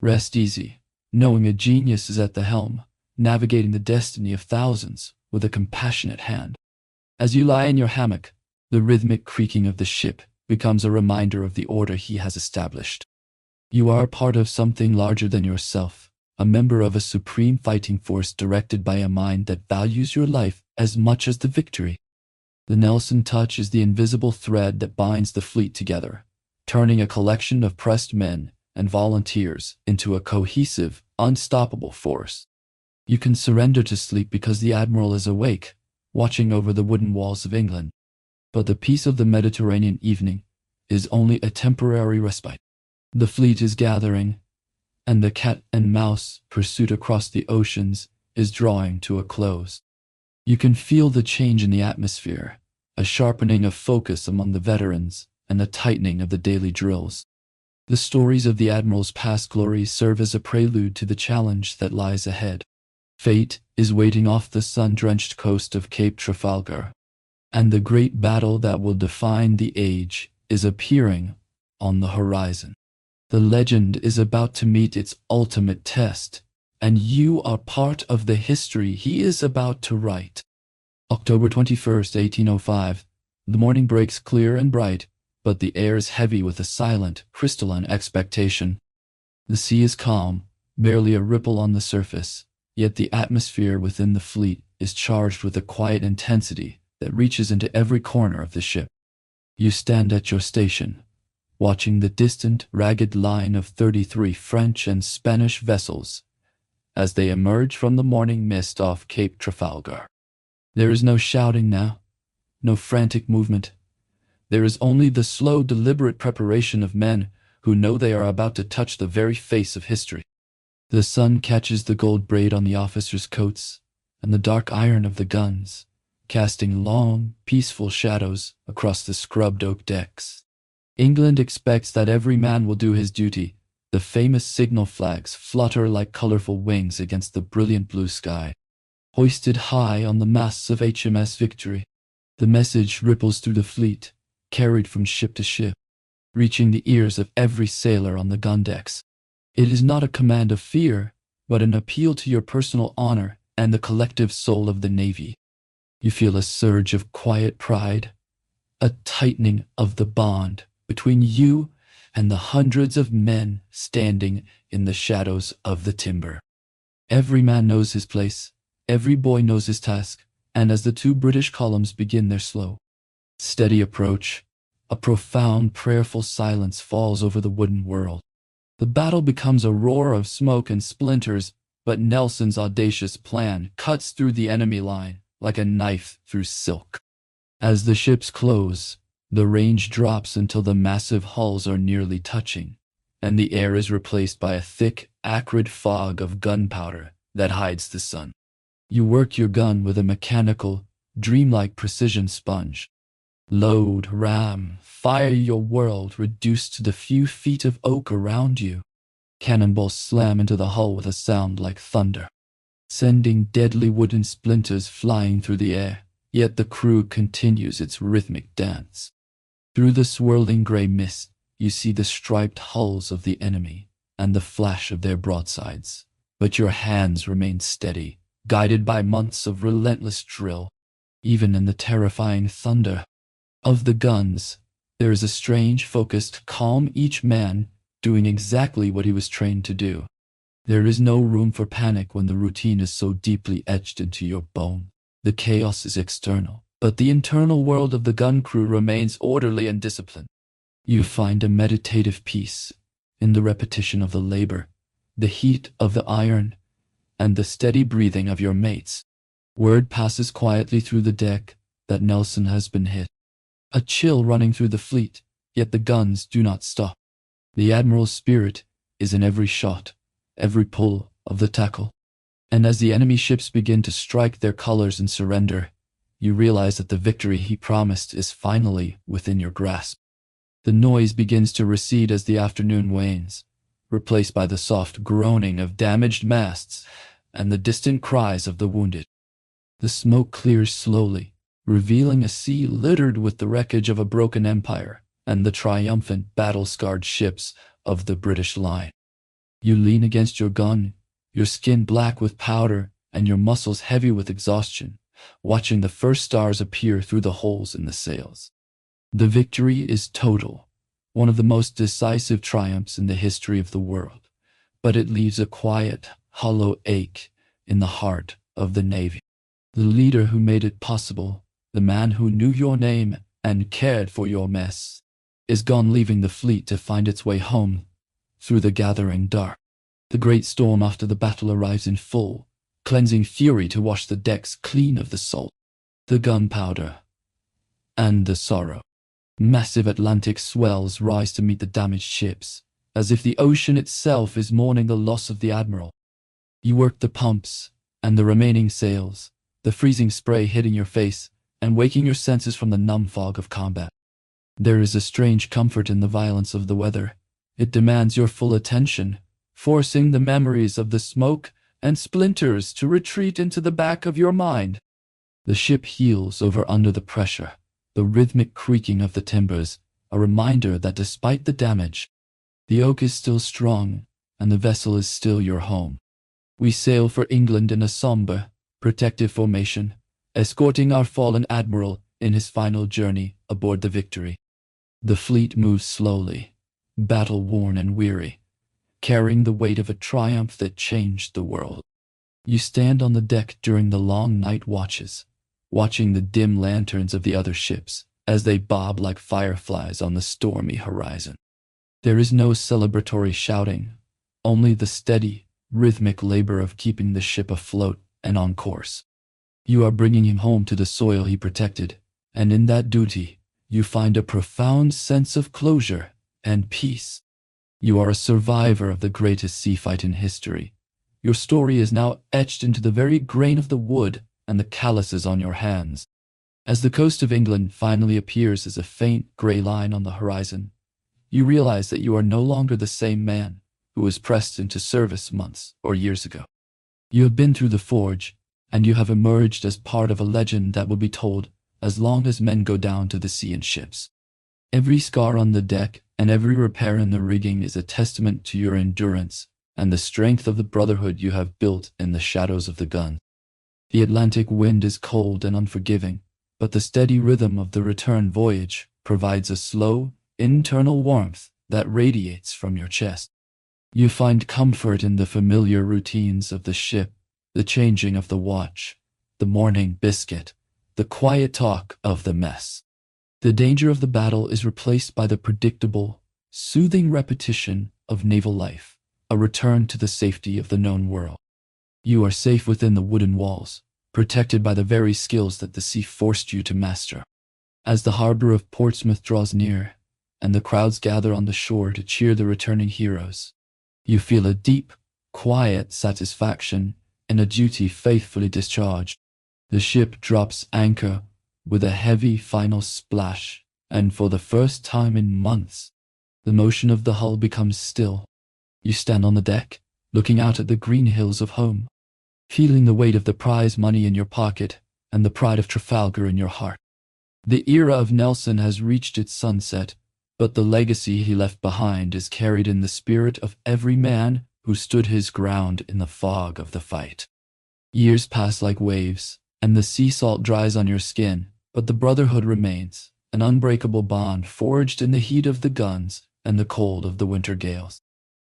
Rest easy, knowing a genius is at the helm, navigating the destiny of thousands with a compassionate hand. As you lie in your hammock, the rhythmic creaking of the ship becomes a reminder of the order he has established. You are a part of something larger than yourself, a member of a supreme fighting force directed by a mind that values your life as much as the victory. The Nelson touch is the invisible thread that binds the fleet together, turning a collection of pressed men and volunteers into a cohesive, unstoppable force. You can surrender to sleep because the admiral is awake, watching over the wooden walls of England. But the peace of the Mediterranean evening is only a temporary respite. The fleet is gathering, and the cat and mouse pursuit across the oceans is drawing to a close. You can feel the change in the atmosphere, a sharpening of focus among the veterans, and a tightening of the daily drills. The stories of the admiral's past glories serve as a prelude to the challenge that lies ahead. Fate is waiting off the sun-drenched coast of Cape Trafalgar, And the great battle that will define the age is appearing on the horizon. The legend is about to meet its ultimate test, and you are part of the history he is about to write. October 21st, 1805. The morning breaks clear and bright, but the air is heavy with a silent, crystalline expectation. The sea is calm, barely a ripple on the surface, yet the atmosphere within the fleet is charged with a quiet intensity that reaches into every corner of the ship. You stand at your station, watching the distant, ragged line of 33 French and Spanish vessels as they emerge from the morning mist off Cape Trafalgar. There is no shouting now, no frantic movement. There is only the slow, deliberate preparation of men who know they are about to touch the very face of history. The sun catches the gold braid on the officers' coats and the dark iron of the guns, casting long, peaceful shadows across the scrubbed oak decks. England expects that every man will do his duty. The famous signal flags flutter like colorful wings against the brilliant blue sky. Hoisted high on the masts of HMS Victory, the message ripples through the fleet, carried from ship to ship, reaching the ears of every sailor on the gun decks. It is not a command of fear, but an appeal to your personal honor and the collective soul of the Navy. You feel a surge of quiet pride, a tightening of the bond between you and the hundreds of men standing in the shadows of the timber. Every man knows his place, every boy knows his task, and as the two British columns begin their slow, steady approach, a profound, prayerful silence falls over the wooden world. The battle becomes a roar of smoke and splinters, but Nelson's audacious plan cuts through the enemy line like a knife through silk. As the ships close, the range drops until the massive hulls are nearly touching, and the air is replaced by a thick, acrid fog of gunpowder that hides the sun. You work your gun with a mechanical, dreamlike precision sponge. Load, ram, fire, your world reduced to the few feet of oak around you. Cannonballs slam into the hull with a sound like thunder, sending deadly wooden splinters flying through the air, yet the crew continues its rhythmic dance. Through the swirling gray mist, you see the striped hulls of the enemy and the flash of their broadsides, but your hands remain steady, guided by months of relentless drill. Even in the terrifying thunder of the guns, there is a strange, focused calm, each man doing exactly what he was trained to do. There is no room for panic when the routine is so deeply etched into your bone. The chaos is external, but the internal world of the gun crew remains orderly and disciplined. You find a meditative peace in the repetition of the labor, the heat of the iron, and the steady breathing of your mates. Word passes quietly through the deck that Nelson has been hit. A chill running through the fleet, yet the guns do not stop. The Admiral's spirit is in every shot, every pull of the tackle. And as the enemy ships begin to strike their colors and surrender, you realize that the victory he promised is finally within your grasp. The noise begins to recede as the afternoon wanes, replaced by the soft groaning of damaged masts and the distant cries of the wounded. The smoke clears slowly, revealing a sea littered with the wreckage of a broken empire and the triumphant, battle-scarred ships of the British line. You lean against your gun, your skin black with powder and your muscles heavy with exhaustion, watching the first stars appear through the holes in the sails. The victory is total, one of the most decisive triumphs in the history of the world, but it leaves a quiet, hollow ache in the heart of the Navy. The leader who made it possible, the man who knew your name and cared for your mess, is gone, leaving the fleet to find its way home through the gathering dark. The great storm after the battle arrives in full, cleansing fury to wash the decks clean of the salt, the gunpowder, and the sorrow. Massive Atlantic swells rise to meet the damaged ships, as if the ocean itself is mourning the loss of the Admiral. You work the pumps and the remaining sails, the freezing spray hitting your face and waking your senses from the numb fog of combat. There is a strange comfort in the violence of the weather. It demands your full attention, forcing the memories of the smoke and splinters to retreat into the back of your mind. The ship heels over under the pressure, the rhythmic creaking of the timbers, a reminder that despite the damage, the oak is still strong and the vessel is still your home. We sail for England in a somber, protective formation, escorting our fallen admiral in his final journey aboard the Victory. The fleet moves slowly, battle-worn and weary, carrying the weight of a triumph that changed the world. You stand on the deck during the long night watches, watching the dim lanterns of the other ships as they bob like fireflies on the stormy horizon. There is no celebratory shouting, only the steady, rhythmic labor of keeping the ship afloat and on course. You are bringing him home to the soil he protected, and in that duty, you find a profound sense of closure and peace. You are a survivor of the greatest sea fight in history. Your story is now etched into the very grain of the wood and the calluses on your hands. As the coast of England finally appears as a faint gray line on the horizon, you realize that you are no longer the same man who was pressed into service months or years ago. You have been through the forge, and you have emerged as part of a legend that will be told as long as men go down to the sea in ships. Every scar on the deck and every repair in the rigging is a testament to your endurance and the strength of the brotherhood you have built in the shadows of the gun. The Atlantic wind is cold and unforgiving, but the steady rhythm of the return voyage provides a slow, internal warmth that radiates from your chest. You find comfort in the familiar routines of the ship, the changing of the watch, the morning biscuit, the quiet talk of the mess. The danger of the battle is replaced by the predictable, soothing repetition of naval life, a return to the safety of the known world. You are safe within the wooden walls, protected by the very skills that the sea forced you to master. As the harbor of Portsmouth draws near, and the crowds gather on the shore to cheer the returning heroes, you feel a deep, quiet satisfaction in a duty faithfully discharged. The ship drops anchor with a heavy final splash, and for the first time in months, the motion of the hull becomes still. You stand on the deck, looking out at the green hills of home, feeling the weight of the prize money in your pocket and the pride of Trafalgar in your heart. The era of Nelson has reached its sunset, but the legacy he left behind is carried in the spirit of every man who stood his ground in the fog of the fight. Years pass like waves, and the sea salt dries on your skin, but the brotherhood remains, an unbreakable bond forged in the heat of the guns and the cold of the winter gales.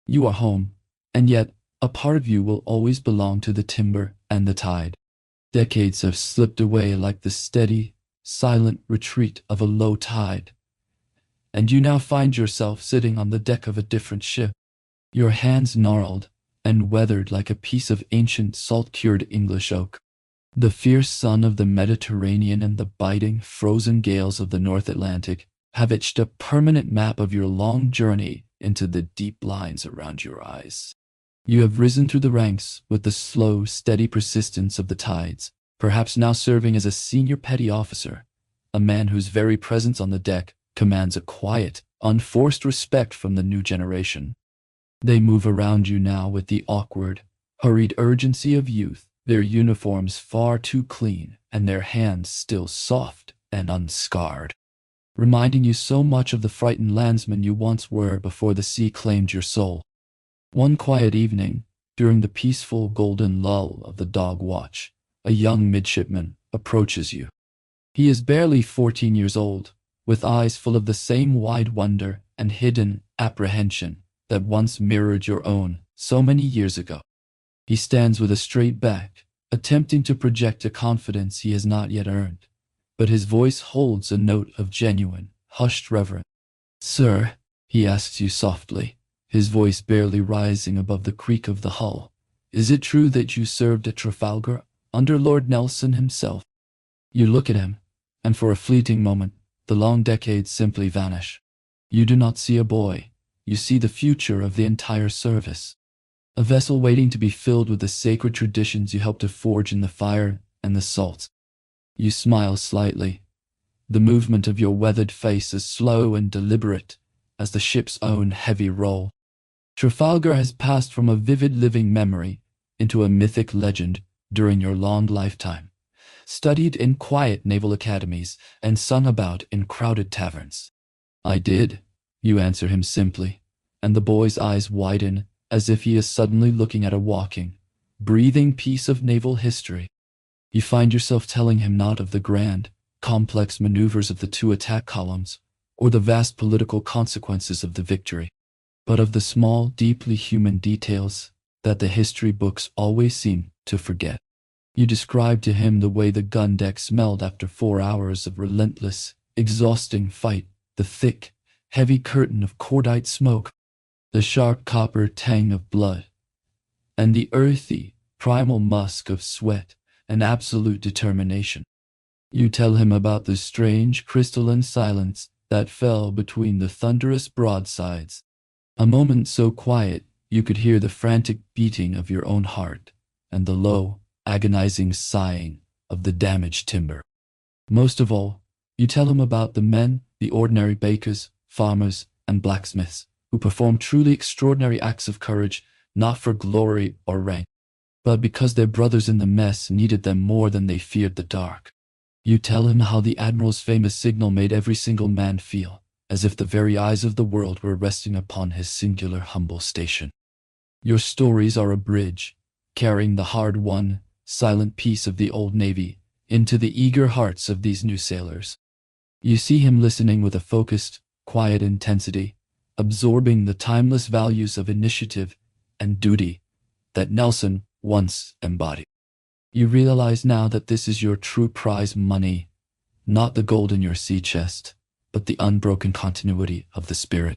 You are home, and yet a part of you will always belong to the timber and the tide. Decades have slipped away like the steady, silent retreat of a low tide, and you now find yourself sitting on the deck of a different ship, your hands gnarled and weathered like a piece of ancient salt-cured English oak. The fierce sun of the Mediterranean and the biting, frozen gales of the North Atlantic have etched a permanent map of your long journey into the deep lines around your eyes. You have risen through the ranks with the slow, steady persistence of the tides, perhaps now serving as a senior petty officer, a man whose very presence on the deck commands a quiet, unforced respect from the new generation. They move around you now with the awkward, hurried urgency of youth, their uniforms far too clean and their hands still soft and unscarred, reminding you so much of the frightened landsman you once were before the sea claimed your soul. One quiet evening, during the peaceful golden lull of the dog watch, a young midshipman approaches you. He is barely 14 years old, with eyes full of the same wide wonder and hidden apprehension that once mirrored your own so many years ago. He stands with a straight back, attempting to project a confidence he has not yet earned, but his voice holds a note of genuine, hushed reverence. "Sir," he asks you softly, his voice barely rising above the creak of the hull, "is it true that you served at Trafalgar under Lord Nelson himself?" You look at him, and for a fleeting moment, the long decades simply vanish. You do not see a boy, you see the future of the entire service. A vessel waiting to be filled with the sacred traditions you helped to forge in the fire and the salt. You smile slightly. The movement of your weathered face is slow and deliberate as the ship's own heavy roll. Trafalgar has passed from a vivid living memory into a mythic legend during your long lifetime, studied in quiet naval academies, and sung about in crowded taverns. I did, you answer him simply, and the boy's eyes widen as if he is suddenly looking at a walking, breathing piece of naval history. You find yourself telling him not of the grand, complex maneuvers of the two attack columns, or the vast political consequences of the victory, but of the small, deeply human details that the history books always seem to forget. You describe to him the way the gun deck smelled after 4 hours of relentless, exhausting fight, the thick, heavy curtain of cordite smoke, the sharp copper tang of blood, and the earthy, primal musk of sweat and absolute determination. You tell him about the strange crystalline silence that fell between the thunderous broadsides, a moment so quiet you could hear the frantic beating of your own heart and the low, agonizing sighing of the damaged timber. Most of all, you tell him about the men, the ordinary bakers, farmers, and blacksmiths, who performed truly extraordinary acts of courage, not for glory or rank, but because their brothers in the mess needed them more than they feared the dark. You tell him how the Admiral's famous signal made every single man feel as if the very eyes of the world were resting upon his singular humble station. Your stories are a bridge, carrying the hard-won, silent peace of the old Navy into the eager hearts of these new sailors. You see him listening with a focused, quiet intensity, absorbing the timeless values of initiative and duty that Nelson once embodied. You realize now that this is your true prize money, not the gold in your sea chest, but the unbroken continuity of the spirit.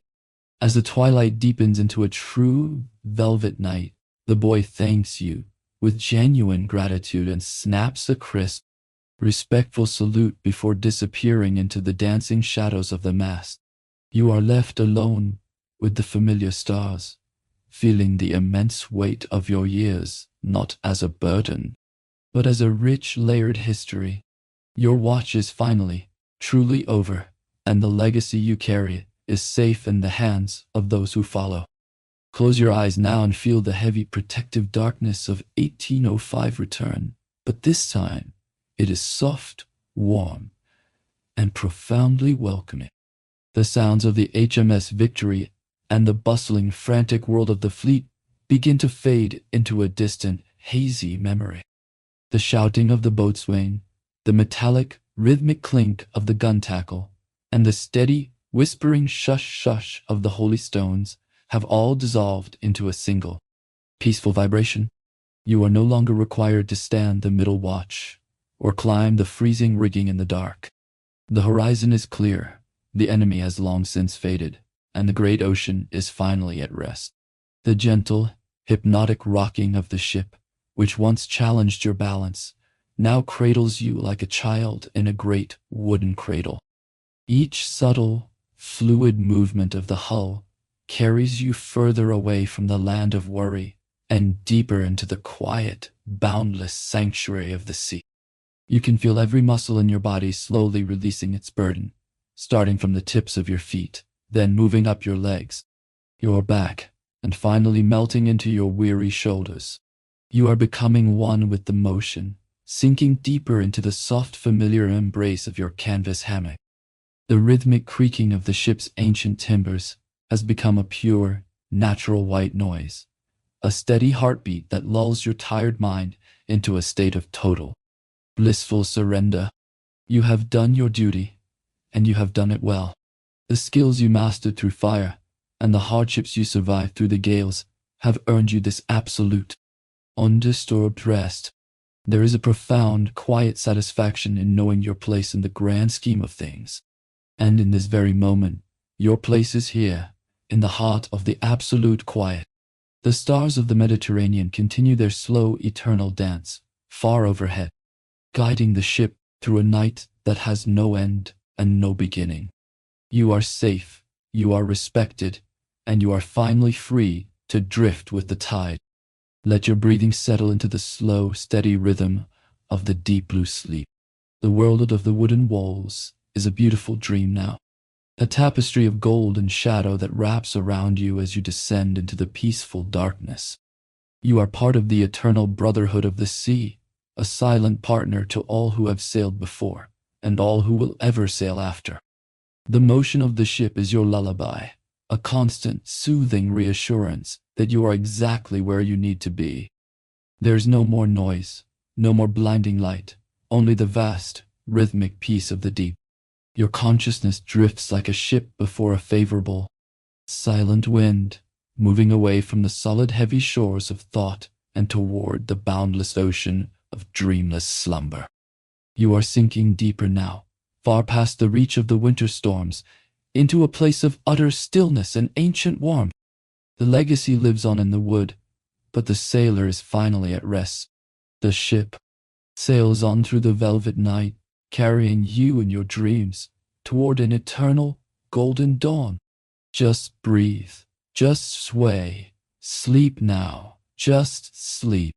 As the twilight deepens into a true velvet night, the boy thanks you with genuine gratitude and snaps a crisp, respectful salute before disappearing into the dancing shadows of the mast. You are left alone with the familiar stars, feeling the immense weight of your years not as a burden, but as a rich, layered history. Your watch is finally, truly over, and the legacy you carry is safe in the hands of those who follow. Close your eyes now and feel the heavy protective darkness of 1805 return, but this time it is soft, warm, and profoundly welcoming. The sounds of the HMS Victory and the bustling, frantic world of the fleet begin to fade into a distant, hazy memory. The shouting of the boatswain, the metallic, rhythmic clink of the gun tackle, and the steady, whispering shush-shush of the holy stones have all dissolved into a single, peaceful vibration. You are no longer required to stand the middle watch or climb the freezing rigging in the dark. The horizon is clear, the enemy has long since faded, and the great ocean is finally at rest. The gentle, hypnotic rocking of the ship, which once challenged your balance, now cradles you like a child in a great wooden cradle. Each subtle, fluid movement of the hull carries you further away from the land of worry and deeper into the quiet, boundless sanctuary of the sea. You can feel every muscle in your body slowly releasing its burden, starting from the tips of your feet, then moving up your legs, your back, and finally melting into your weary shoulders. You are becoming one with the motion, sinking deeper into the soft, familiar embrace of your canvas hammock. The rhythmic creaking of the ship's ancient timbers has become a pure, natural white noise, a steady heartbeat that lulls your tired mind into a state of total, blissful surrender. You have done your duty, and you have done it well. The skills you mastered through fire and the hardships you survived through the gales have earned you this absolute, undisturbed rest. There is a profound, quiet satisfaction in knowing your place in the grand scheme of things. And in this very moment, your place is here, in the heart of the absolute quiet. The stars of the Mediterranean continue their slow, eternal dance, far overhead, guiding the ship through a night that has no end and no beginning. You are safe, you are respected, and you are finally free to drift with the tide. Let your breathing settle into the slow, steady rhythm of the deep blue sleep. The world of the wooden walls is a beautiful dream now, a tapestry of gold and shadow that wraps around you as you descend into the peaceful darkness. You are part of the eternal brotherhood of the sea, a silent partner to all who have sailed before, and all who will ever sail after. The motion of the ship is your lullaby, a constant, soothing reassurance that you are exactly where you need to be. There's no more noise, no more blinding light, only the vast, rhythmic peace of the deep. Your consciousness drifts like a ship before a favorable, silent wind, moving away from the solid, heavy shores of thought and toward the boundless ocean of dreamless slumber. You are sinking deeper now, far past the reach of the winter storms, into a place of utter stillness and ancient warmth. The legacy lives on in the wood, but the sailor is finally at rest. The ship sails on through the velvet night, carrying you and your dreams toward an eternal, golden dawn. Just breathe, just sway, sleep now, just sleep.